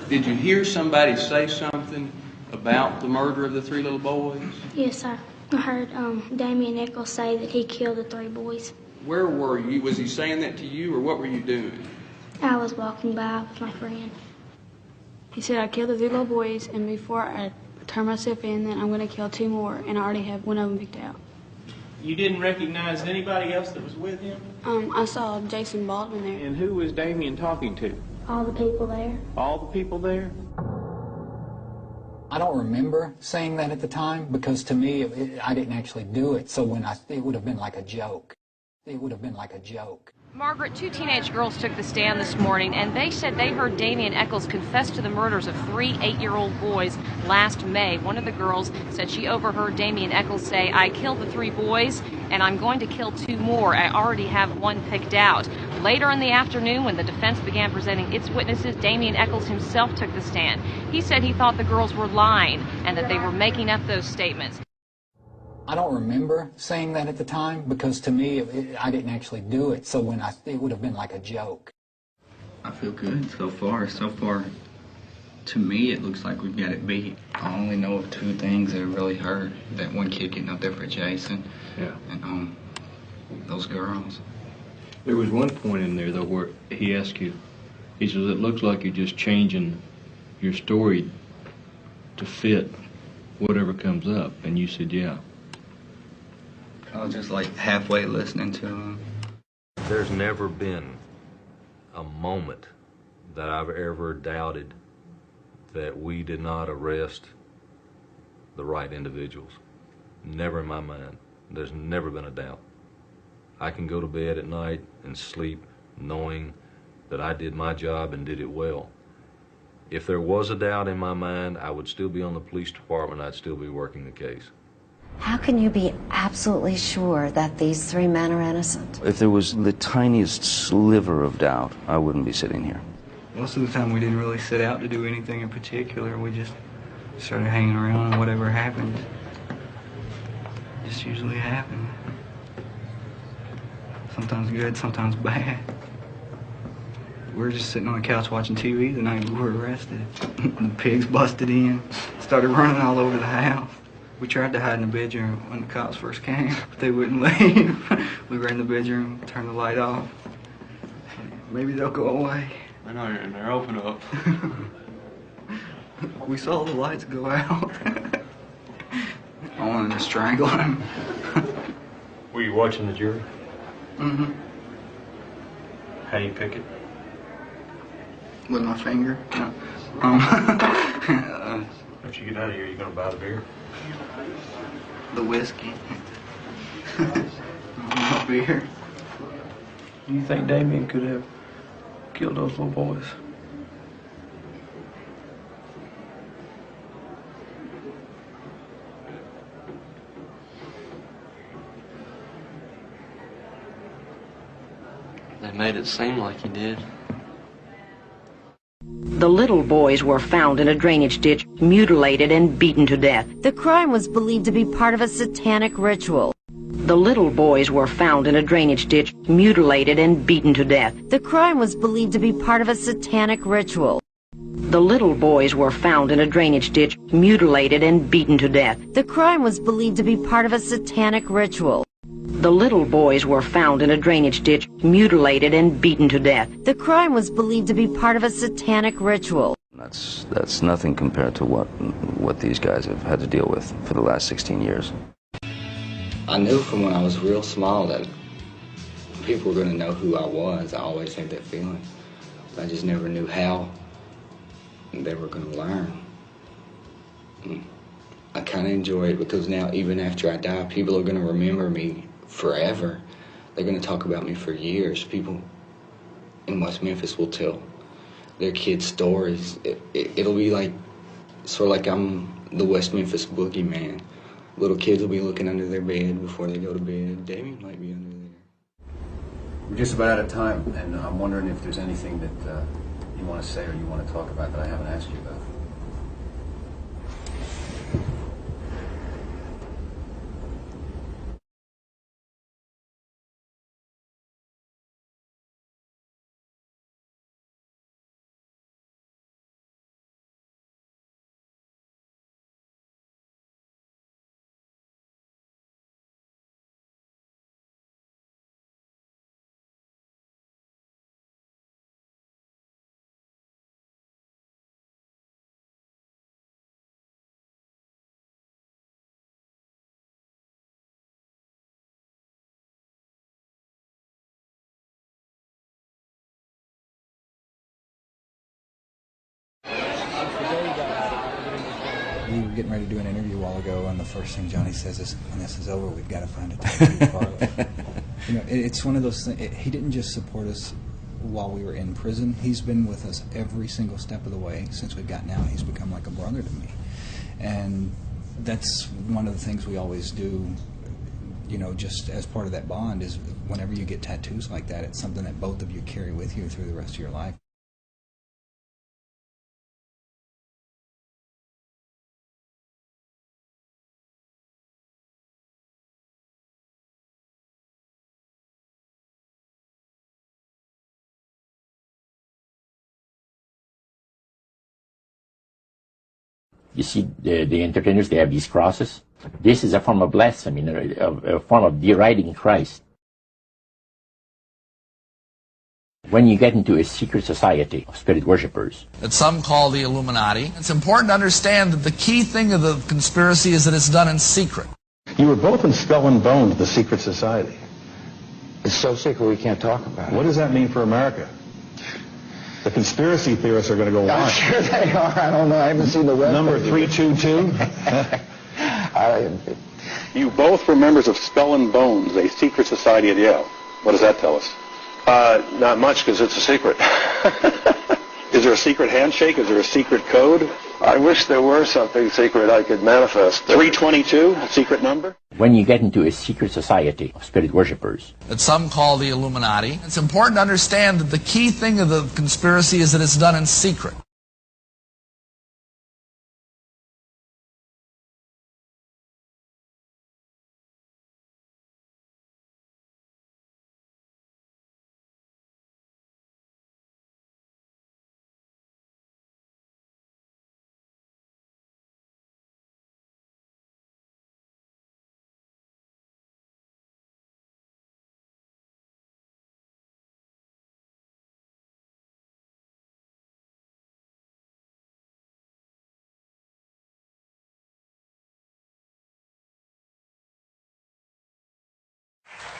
Did you hear somebody say something about the murder of the 3 little boys? Yes, I heard Damien Nichols say that he killed the 3 boys. Where were you? Was he saying that to you, or what were you doing? I was walking by with my friend. He said, I killed the 3 little boys, and before I turn myself in, then I'm going to kill 2 more, and I already have one of them picked out. You didn't recognize anybody else that was with him? I saw Jason Baldwin there. And who was Damien talking to? All the people there. All the people there? I don't remember saying that at the time because to me, I didn't actually do it. So it would have been like a joke. It would have been like a joke. Margaret, 2 teenage girls took the stand this morning, and they said they heard Damien Echols confess to the murders of 3 8-year-old boys last May. One of the girls said she overheard Damien Echols say, I killed the 3 boys, and I'm going to kill 2 more. I already have one picked out. Later in the afternoon, when the defense began presenting its witnesses, Damien Echols himself took the stand. He said he thought the girls were lying and that they were making up those statements. I don't remember saying that at the time because to me, I didn't actually do it. So it would have been like a joke. I feel good so far. So far, to me, it looks like we've got it beat. I only know of 2 things that really hurt. That one kid getting up there for Jason. Yeah. And those girls. There was one point in there, though, where he asked you, he says, it looks like you're just changing your story to fit whatever comes up. And you said, yeah. I was just like halfway listening to him. There's never been a moment that I've ever doubted that we did not arrest the right individuals. Never in my mind. There's never been a doubt. I can go to bed at night and sleep knowing that I did my job and did it well. If there was a doubt in my mind, I would still be on the police department. I'd still be working the case. How can you be absolutely sure that these 3 men are innocent? If there was the tiniest sliver of doubt, I wouldn't be sitting here. Most of the time we didn't really set out to do anything in particular. We just started hanging around and whatever happened just usually happened. Sometimes good, sometimes bad. We were just sitting on the couch watching TV the night we were arrested. The pigs busted in, started running all over the house. We tried to hide in the bedroom when the cops first came, but they wouldn't leave. We were in the bedroom, turned the light off. Maybe they'll go away. I know, and they're open up. We saw the lights go out. I wanted to strangle him. Were you watching the jury? Mm-hmm. How do you pick it? With my finger. No. Once you get out of here, you gonna buy the beer? The whiskey. No beer. Do you think Damien could have killed those little boys? They made it seem like he did. The little boys were found in a drainage ditch, mutilated and beaten to death. The crime was believed to be part of a satanic ritual. The little boys were found in a drainage ditch, mutilated and beaten to death. The crime was believed to be part of a satanic ritual. The little boys were found in a drainage ditch, mutilated and beaten to death. The crime was believed to be part of a satanic ritual. The little boys were found in a drainage ditch, mutilated and beaten to death. The crime was believed to be part of a satanic ritual. That's nothing compared to what these guys have had to deal with for the last 16 years. I knew from when I was real small that people were going to know who I was. I always had that feeling. I just never knew how they were going to learn. I kind of enjoy it because now, even after I die, people are going to remember me forever. They're going to talk about me for years. People in West Memphis will tell their kids stories. It'll be like, sort of like I'm the West Memphis boogeyman. Little kids will be looking under their bed before they go to bed. Damien might be under there. We're just about out of time, and I'm wondering if there's anything that you want to say or you want to talk about that I haven't asked you about. We were getting ready to do an interview a while ago, and the first thing Johnny says is, "When this is over, we've got to find a tattoo parlor." You know, it's one of those things. He didn't just support us while we were in prison. He's been with us every single step of the way since we've gotten out. He's become like a brother to me, and that's one of the things we always do. You know, just as part of that bond is whenever you get tattoos like that, it's something that both of you carry with you through the rest of your life. You see, the entertainers, they have these crosses. This is a form of blasphemy, a form of deriding Christ. When you get into a secret society of spirit worshippers, that some call the Illuminati, it's important to understand that the key thing of the conspiracy is that it's done in secret. You were both in Skull and Bones, the secret society. It's so secret we can't talk about it. What does that mean for America? The conspiracy theorists are going to go on. I'm sure they are. I don't know. I haven't seen the web. Number 322? You both were members of Skull and Bones, a secret society at Yale. What does that tell us? Not much, because it's a secret. Is there a secret handshake? Is there a secret code? I wish there were something secret I could manifest. 322, a secret number? when you get into a secret society of spirit worshippers, that some call the Illuminati, it's important to understand that the key thing of the conspiracy is that it's done in secret.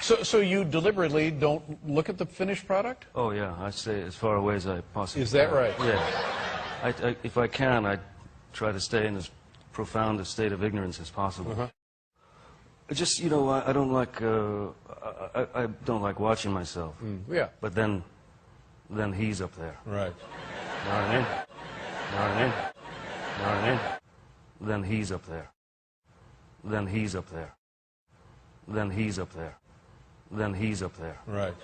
So you deliberately don't look at the finished product? Oh, yeah. I stay as far away as I possibly can. Is that right? Yeah. If I can, I try to stay in as profound a state of ignorance as possible. Just, you know, I don't like, I don't like watching myself. Yeah. But then he's up there. Right. Know what I mean? Know what I mean? Know what I mean? Then he's up there. Then he's up there. Then he's up there. Then he's up there. Right.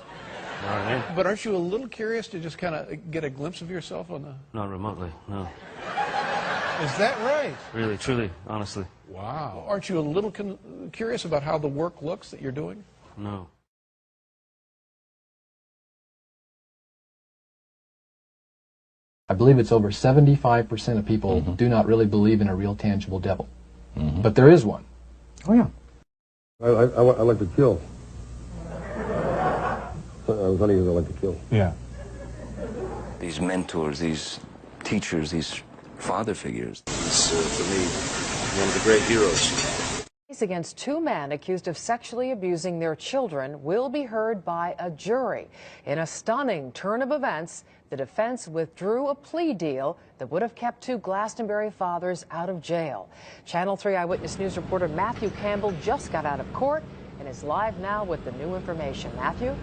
Know what I mean? But aren't you a little curious to just kind of get a glimpse of yourself on the... Not remotely, no. Is that right? Really, truly, honestly. Wow. Aren't you a little curious about how the work looks that you're doing? No. I believe it's over 75% of people do not really believe in a real tangible devil. But there is one. Oh, yeah. I like to kill. Funny is I like to kill. Yeah. These mentors, these teachers, these father figures. It's, for me, one of the great heroes. Case against two men accused of sexually abusing their children will be heard by a jury. In a stunning turn of events, the defense withdrew a plea deal that would have kept two Glastonbury fathers out of jail. Channel 3 Eyewitness News reporter Matthew Campbell just got out of court and is live now with the new information. Matthew?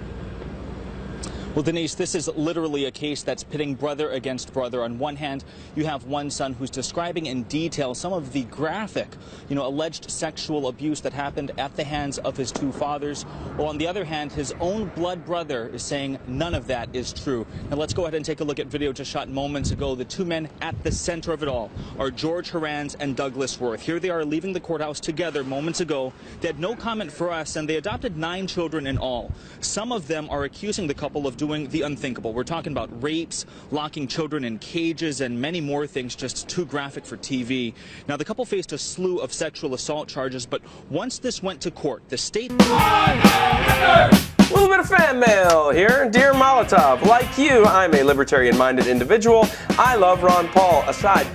Well, Denise, this is literally a case that's pitting brother against brother. On one hand, you have one son who's describing in detail some of the graphic, alleged sexual abuse that happened at the hands of his two fathers. While on the other hand, his own blood brother is saying none of that is true. Now, let's go ahead and take a look at video just shot moments ago. The two men at the center of it all are George Horanz and Douglas Worth. Here they are leaving the courthouse together moments ago. They had no comment for us, and they adopted 9 children in all. Some of them are accusing the couple of doing the unthinkable. We're talking about rapes, locking children in cages, and many more things just too graphic for TV. Now, the couple faced a slew of sexual assault charges, but once this went to court, the state... A little bit of fan mail here. Dear Molotov, like you, I'm a libertarian-minded individual. I love Ron Paul. Aside,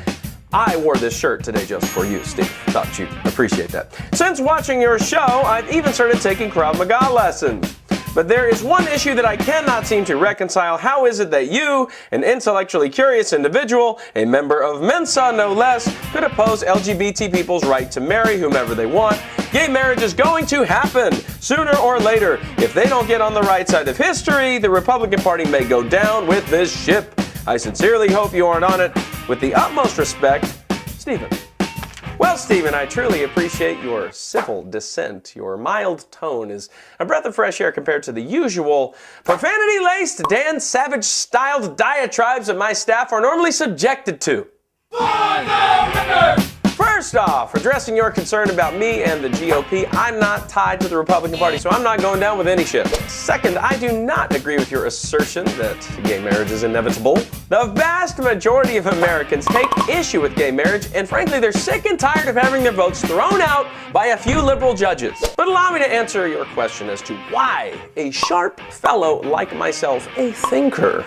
I wore this shirt today just for you, Steve. Thought you'd appreciate that. Since watching your show, I've even started taking Krav Maga lessons. But there is one issue that I cannot seem to reconcile. How is it that you, an intellectually curious individual, a member of Mensa no less, could oppose LGBT people's right to marry whomever they want? Gay marriage is going to happen sooner or later. If they don't get on the right side of history, the Republican Party may go down with this ship. I sincerely hope you aren't on it. With the utmost respect, Stephen. Well, Stephen, I truly appreciate your civil dissent. Your mild tone is a breath of fresh air compared to the usual profanity-laced, Dan Savage-styled diatribes that my staff are normally subjected to. First off, addressing your concern about me and the GOP, I'm not tied to the Republican Party, so I'm not going down with any ship. Second, I do not agree with your assertion that gay marriage is inevitable. The vast majority of Americans take issue with gay marriage, and frankly, they're sick and tired of having their votes thrown out by a few liberal judges. But allow me to answer your question as to why a sharp fellow like myself, a thinker,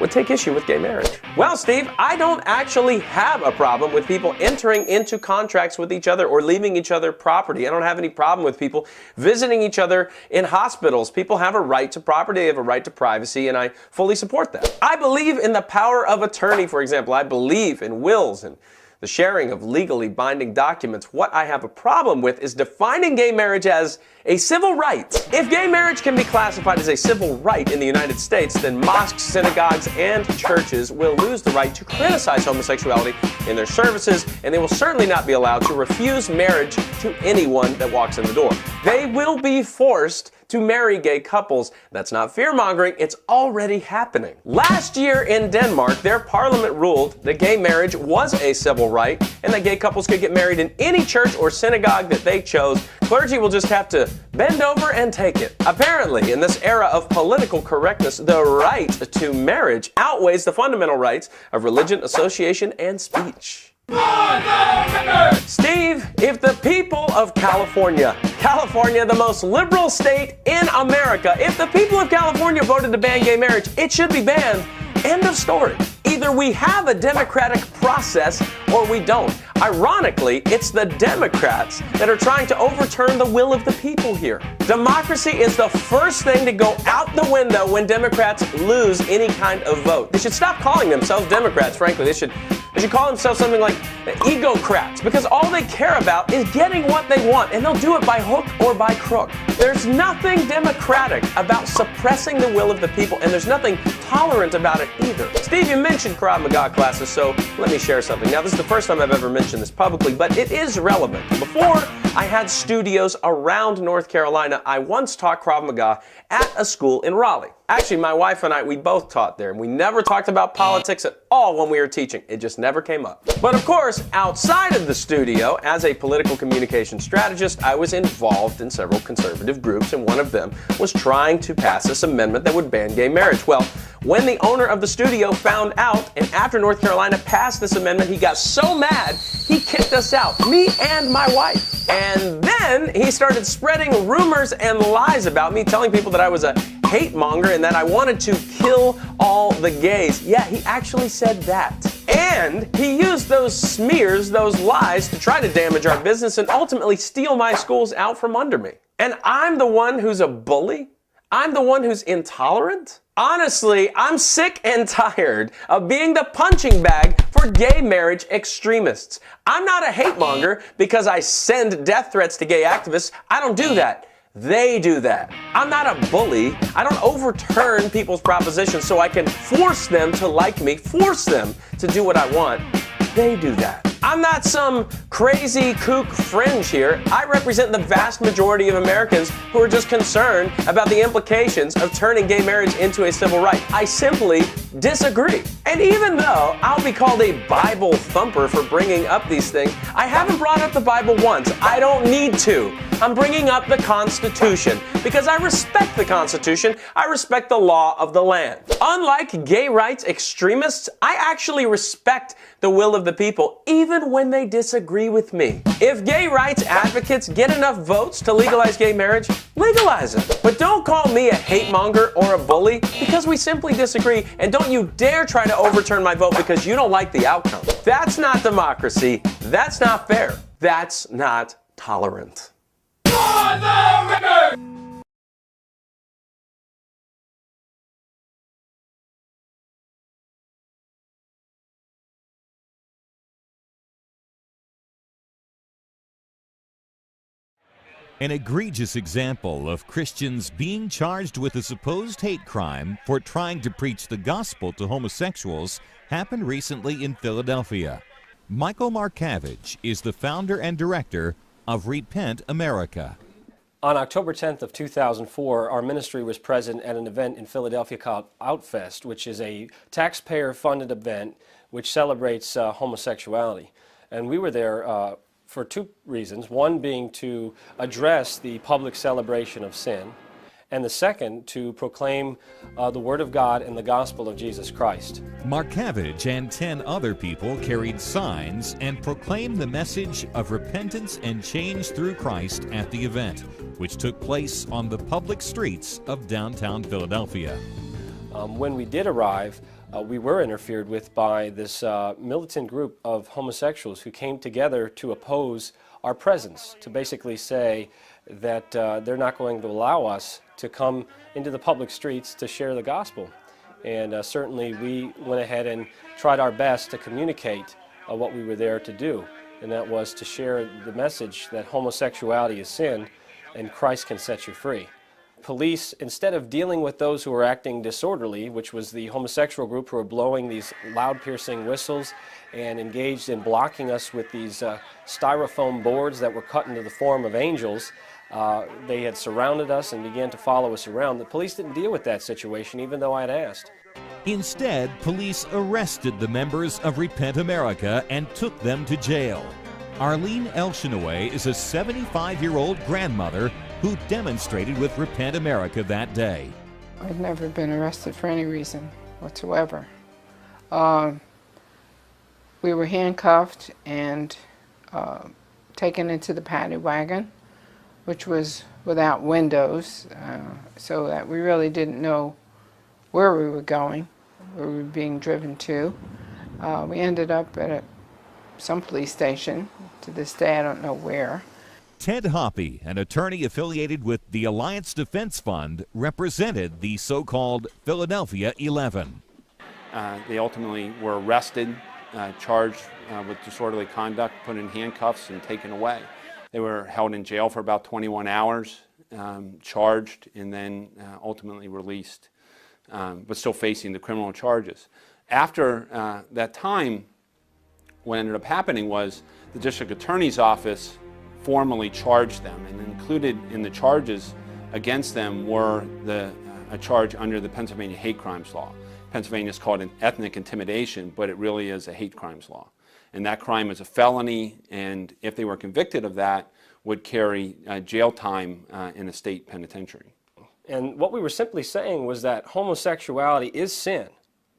would take issue with gay marriage. Well, Steve, I don't actually have a problem with people entering into contracts with each other or leaving each other property. I don't have any problem with people visiting each other in hospitals. People have a right to property, they have a right to privacy, and I fully support that. I believe in the power of attorney, for example. I believe in wills and the sharing of legally binding documents. What I have a problem with is defining gay marriage as a civil right. If gay marriage can be classified as a civil right in the United States, then mosques, synagogues, and churches will lose the right to criticize homosexuality in their services, and they will certainly not be allowed to refuse marriage to anyone that walks in the door. They will be forced to marry gay couples. That's not fear-mongering, it's already happening. Last year in Denmark, their parliament ruled that gay marriage was a civil right and that gay couples could get married in any church or synagogue that they chose. Clergy will just have to bend over and take it. Apparently, in this era of political correctness, the right to marriage outweighs the fundamental rights of religion, association, and speech. Steve, if the people of California, the most liberal state in America, if the people of California voted to ban gay marriage, it should be banned. End of story. Either we have a democratic process or we don't. Ironically, it's the Democrats that are trying to overturn the will of the people here. Democracy is the first thing to go out the window when Democrats lose any kind of vote. They should stop calling themselves Democrats, frankly. They should call themselves something like egocrats, because all they care about is getting what they want, and they'll do it by hook or by crook. There's nothing democratic about suppressing the will of the people, and there's nothing tolerant about it either. Steve, you mentioned Krav Maga classes, so let me share something. Now, this is the first time I've ever mentioned this publicly, but it is relevant. Before I had studios around North Carolina, I once taught Krav Maga at a school in Raleigh. Actually, my wife and I, we both taught there, and we never talked about politics at all when we were teaching. It just never came up. But of course, outside of the studio, as a political communication strategist, I was involved in several conservative groups, and one of them was trying to pass this amendment that would ban gay marriage. Well, when the owner of the studio found out, and after North Carolina passed this amendment, he got so mad, he kicked us out, me and my wife. And then he started spreading rumors and lies about me, telling people that I was a hate monger and that I wanted to kill all the gays. Yeah, he actually said that. And he used those smears, those lies, to try to damage our business and ultimately steal my schools out from under me. And I'm the one who's a bully? I'm the one who's intolerant? Honestly, I'm sick and tired of being the punching bag for gay marriage extremists. I'm not a hate monger because I send death threats to gay activists. I don't do that. They do that. I'm not a bully. I don't overturn people's propositions so I can force them to like me, force them to do what I want. They do that. I'm not some crazy kook fringe here. I represent the vast majority of Americans who are just concerned about the implications of turning gay marriage into a civil right. I simply disagree. And even though I'll be called a Bible thumper for bringing up these things, I haven't brought up the Bible once. I don't need to. I'm bringing up the Constitution because I respect the Constitution. I respect the law of the land. Unlike gay rights extremists, I actually respect the will of the people, even when they disagree with me. If gay rights advocates get enough votes to legalize gay marriage, legalize it. But don't call me a hate monger or a bully because we simply disagree, and don't you dare try to overturn my vote because you don't like the outcome. That's not democracy. That's not fair. That's not tolerant. On the record! An egregious example of Christians being charged with a supposed hate crime for trying to preach the gospel to homosexuals happened recently in Philadelphia. Michael Markavich is the founder and director of Repent America. On October 10th of 2004, our ministry was present at an event in Philadelphia called Outfest, which is a taxpayer-funded event which celebrates homosexuality. And we were there for two reasons, one being to address the public celebration of sin, and the second to proclaim the Word of God and the gospel of Jesus Christ. Markavich and 10 other people carried signs and proclaimed the message of repentance and change through Christ at the event, which took place on the public streets of downtown Philadelphia. When we did arrive, we were interfered with by this militant group of homosexuals who came together to oppose our presence, to basically say that they're not going to allow us to come into the public streets to share the gospel. And certainly we went ahead and tried our best to communicate what we were there to do, and that was to share the message that homosexuality is sin and Christ can set you free. Police, instead of dealing with those who were acting disorderly, which was the homosexual group who were blowing these loud piercing whistles and engaged in blocking us with these styrofoam boards that were cut into the form of angels, they had surrounded us and began to follow us around. The police didn't deal with that situation, even though I had asked. Instead, police arrested the members of Repent America and took them to jail. Arlene Elshinaway is a 75-year-old grandmother who demonstrated with Repent America that day. I've never been arrested for any reason whatsoever. We were handcuffed and taken into the paddy wagon, which was without windows, so that we really didn't know where we were going. we were being driven to. We ended up at some police station. To this day, I don't know where. Ted Hoppy, an attorney affiliated with the Alliance Defense Fund, represented the so-called Philadelphia 11. They ultimately were arrested, charged with disorderly conduct, put in handcuffs, and taken away. They were held in jail for about 21 hours, charged, and then ultimately released, but still facing the criminal charges. After that time, what ended up happening was the district attorney's office formally charged them, and included in the charges against them were a charge under the Pennsylvania hate crimes law. Pennsylvania is called an ethnic intimidation, but it really is a hate crimes law. And that crime is a felony, and if they were convicted of that, would carry jail time in a state penitentiary. And what we were simply saying was that homosexuality is sin,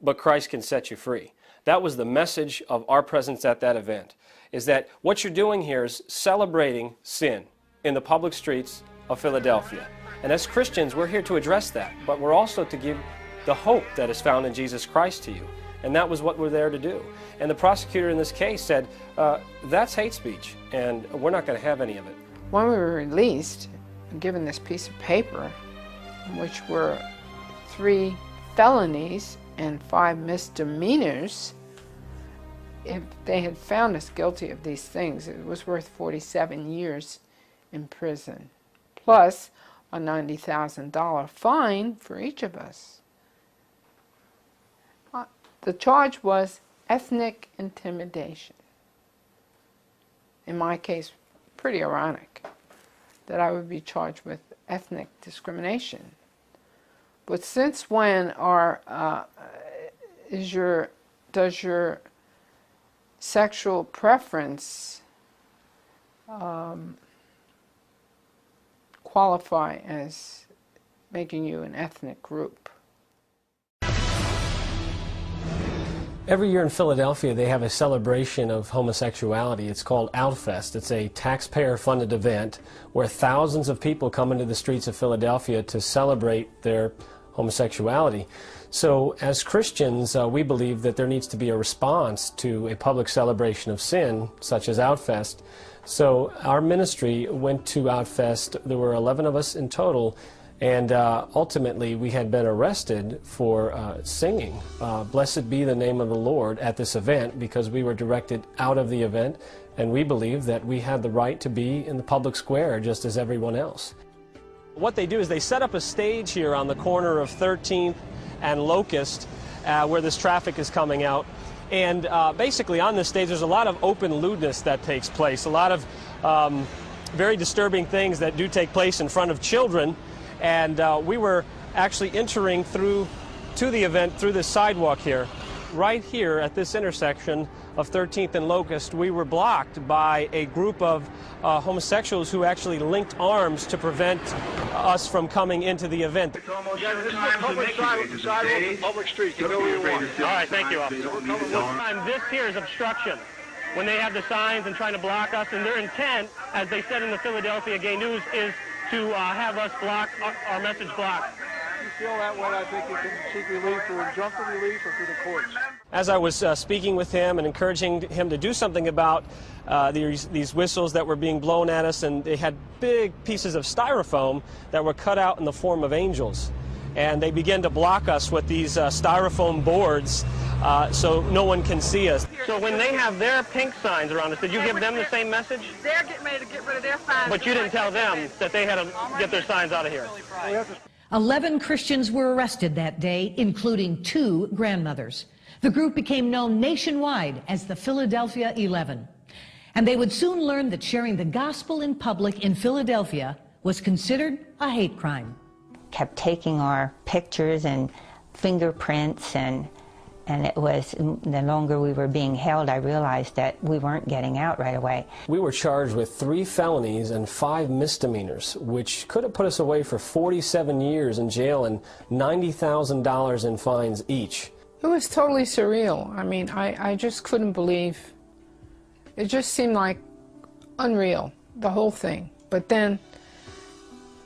but Christ can set you free. That was the message of our presence at that event, is that what you're doing here is celebrating sin in the public streets of Philadelphia. And as Christians, we're here to address that, but we're also to give the hope that is found in Jesus Christ to you. And that was what we're there to do. And the prosecutor in this case said, that's hate speech, and we're not going to have any of it. When we were released, given this piece of paper, which were 3 felonies and 5 misdemeanors, if they had found us guilty of these things, it was worth 47 years in prison, plus a $90,000 fine for each of us. The charge was ethnic intimidation. In my case, pretty ironic that I would be charged with ethnic discrimination. But since when does your sexual preference qualify as making you an ethnic group? Every year in Philadelphia, they have a celebration of homosexuality. It's called Outfest. It's a taxpayer-funded event where thousands of people come into the streets of Philadelphia to celebrate their homosexuality. So as Christians, we believe that there needs to be a response to a public celebration of sin, such as Outfest. So our ministry went to Outfest. There were 11 of us in total, and ultimately we had been arrested for singing Blessed Be the Name of the Lord at this event, because we were directed out of the event, and we believed that we had the right to be in the public square just as everyone else. What they do is they set up a stage here on the corner of 13th and Locust where this traffic is coming out. And basically on this stage there's a lot of open lewdness that takes place, a lot of very disturbing things that do take place in front of children. And we were actually entering to the event through this sidewalk here. Right here at this intersection of 13th and Locust, we were blocked by a group of homosexuals who actually linked arms to prevent us from coming into the event. Yeah, this is a public street. You go where you want. All right, thank you, officer. This here is obstruction. When they have the signs and trying to block us, and their intent, as they said in the Philadelphia Gay News, is to have us block our message blocked. If you feel that way, I think you can seek relief through injunctive relief or through the courts. As I was speaking with him and encouraging him to do something about these whistles that were being blown at us, and they had big pieces of styrofoam that were cut out in the form of angels. And they began to block us with these styrofoam boards so no one can see us. So when they have their pink signs around us, did you give them the same message? They're getting ready to get rid of their signs. But you didn't tell them that they had to get their signs out of here. 11 Christians were arrested that day, including 2 grandmothers. The group became known nationwide as the Philadelphia 11. And they would soon learn that sharing the gospel in public in Philadelphia was considered a hate crime. Kept taking our pictures and fingerprints, and it was, the longer we were being held, I realized that we weren't getting out right away. We were charged with 3 felonies and 5 misdemeanors, which could have put us away for 47 years in jail and $90,000 in fines each. It was totally surreal. I mean, I just couldn't believe. It just seemed like unreal, the whole thing. But then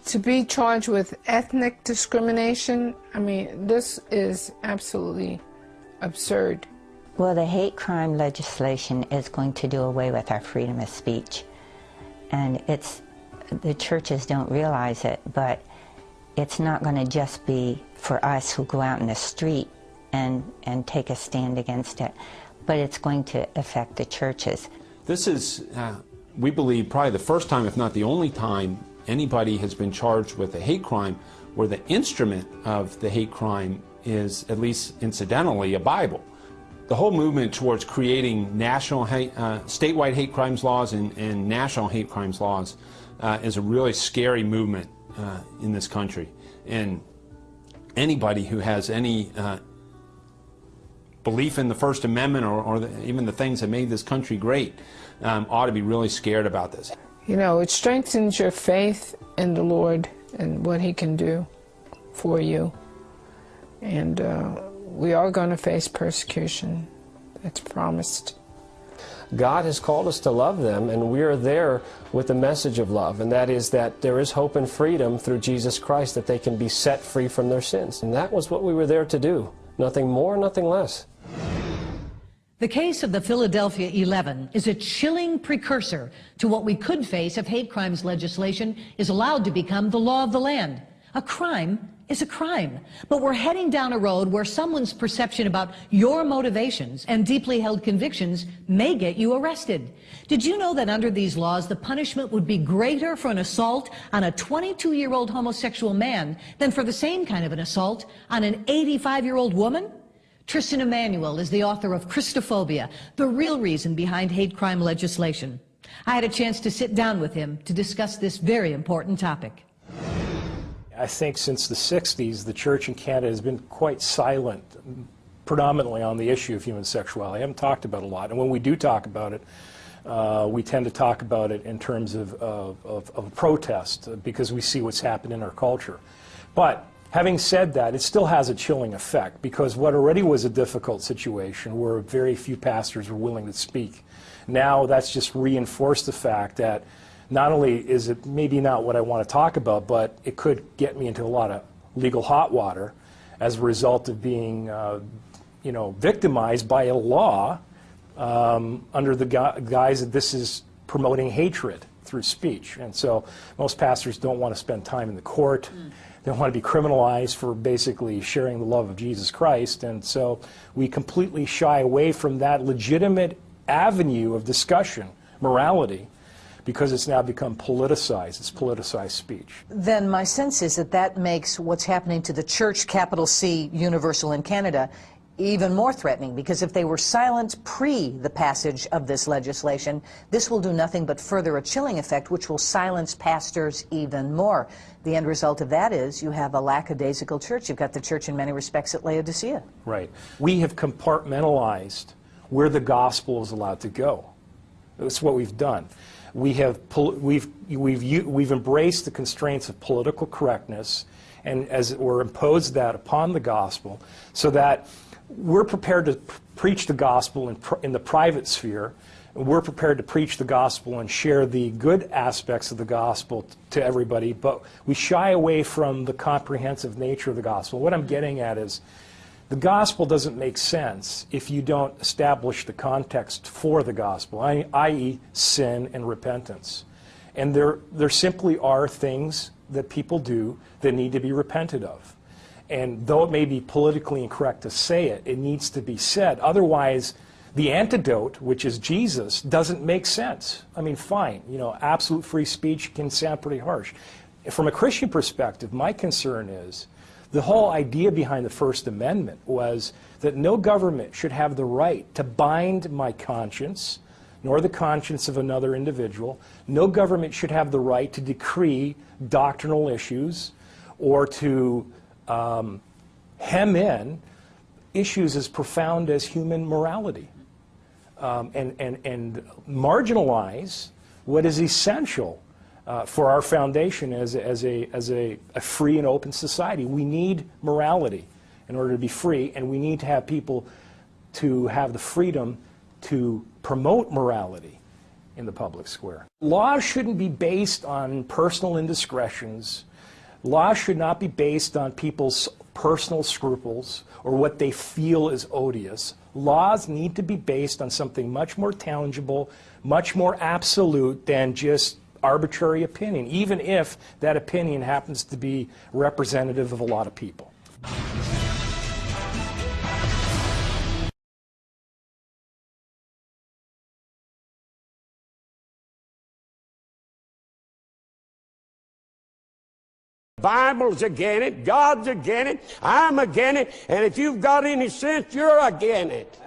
to be charged with ethnic discrimination, I mean, this is absolutely absurd. Well, the hate crime legislation is going to do away with our freedom of speech. And the churches don't realize it, but it's not going to just be for us who go out in the street and take a stand against it, but it's going to affect the churches. This is, we believe, probably the first time, if not the only time, anybody has been charged with a hate crime where the instrument of the hate crime is, at least incidentally, a Bible. The whole movement towards creating national statewide hate crimes laws and national hate crimes laws is a really scary movement in this country. And anybody who has any belief in the First Amendment or even the things that made this country great ought to be really scared about this. You know, it strengthens your faith in the Lord and what He can do for you. And we are going to face persecution. That's promised. God has called us to love them, and we are there with the message of love, and that is that there is hope and freedom through Jesus Christ, that they can be set free from their sins. And that was what we were there to do. Nothing more, nothing less. The case of the Philadelphia 11 is a chilling precursor to what we could face if hate crimes legislation is allowed to become the law of the land. A crime is a crime, but we're heading down a road where someone's perception about your motivations and deeply held convictions may get you arrested. Did you know that under these laws, the punishment would be greater for an assault on a 22-year-old homosexual man than for the same kind of an assault on an 85-year-old woman? Tristan Emanuel is the author of Christophobia, the real reason behind hate crime legislation. I had a chance to sit down with him to discuss this very important topic. I think since the 60s, the church in Canada has been quite silent, predominantly on the issue of human sexuality. I haven't talked about it a lot, and when we do talk about it, we tend to talk about it in terms of protest, because we see what's happened in our culture. But having said that, it still has a chilling effect, because what already was a difficult situation where very few pastors were willing to speak, now that's just reinforced the fact that not only is it maybe not what I want to talk about, but it could get me into a lot of legal hot water as a result of being victimized by a law under the guise that this is promoting hatred through speech. And so most pastors don't want to spend time in the court. They don't want to be criminalized for basically sharing the love of Jesus Christ. And so we completely shy away from that legitimate avenue of discussion, morality, because it's now become politicized. It's politicized speech. Then my sense is that that makes what's happening to the church, capital C, universal in Canada, even more threatening, because if they were silent pre the passage of this legislation, this will do nothing but further a chilling effect, which will silence pastors even more. The end result of that is you have a lackadaisical church. You've got the church in many respects at Laodicea. Right. We have compartmentalized where the gospel is allowed to go. That's what we've done. We've embraced the constraints of political correctness, and as it were, imposed that upon the gospel, so that we're prepared to preach the gospel in the private sphere. We're prepared to preach the gospel and share the good aspects of the gospel to everybody, but we shy away from the comprehensive nature of the gospel. What I'm getting at is the gospel doesn't make sense if you don't establish the context for the gospel, i.e. sin and repentance. And there simply are things that people do that need to be repented of. And though it may be politically incorrect to say it, it needs to be said. Otherwise, the antidote, which is Jesus, doesn't make sense. I mean, fine, absolute free speech can sound pretty harsh. From a Christian perspective, my concern is the whole idea behind the First Amendment was that no government should have the right to bind my conscience, nor the conscience of another individual. No government should have the right to decree doctrinal issues or to hem in issues as profound as human morality and marginalize what is essential for our foundation as a free and open society. We need morality in order to be free, and we need to have people to have the freedom to promote morality in the public square. Laws shouldn't be based on personal indiscretions. Laws should not be based on people's personal scruples or what they feel is odious. Laws need to be based on something much more tangible, much more absolute than just arbitrary opinion, even if that opinion happens to be representative of a lot of people. Bible's against it, God's against it, I'm against it, and if you've got any sense, you're against it.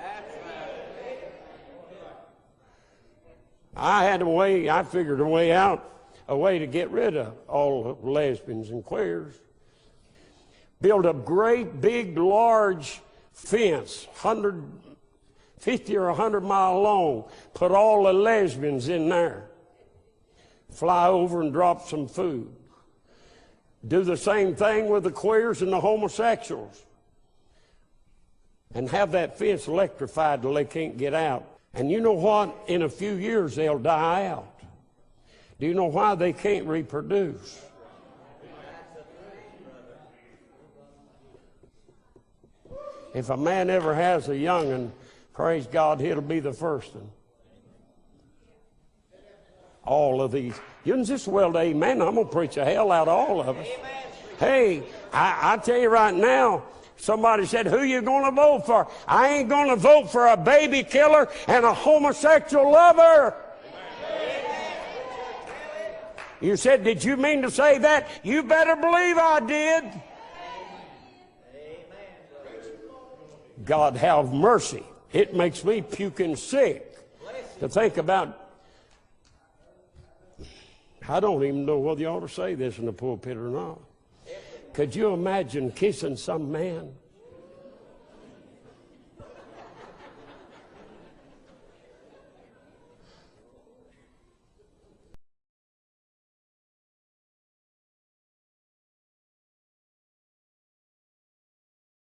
I figured a way out, a way to get rid of all the lesbians and queers. Build a great, big, large fence, 150 or 100 mile long, put all the lesbians in there, fly over and drop some food. Do the same thing with the queers and the homosexuals. And have that fence electrified till they can't get out. And you know what? In a few years they'll die out. Do you know why? They can't reproduce. If a man ever has a young'un, praise God, he'll be the first one. All of these. You can just well, amen. I'm going to preach the hell out of all of us. Hey, I tell you right now, somebody said, who you going to vote for? I ain't going to vote for a baby killer and a homosexual lover. You said, did you mean to say that? You better believe I did. God have mercy. It makes me puking sick to think about. I don't even know whether you ought to say this in the pulpit or not. Could you imagine kissing some man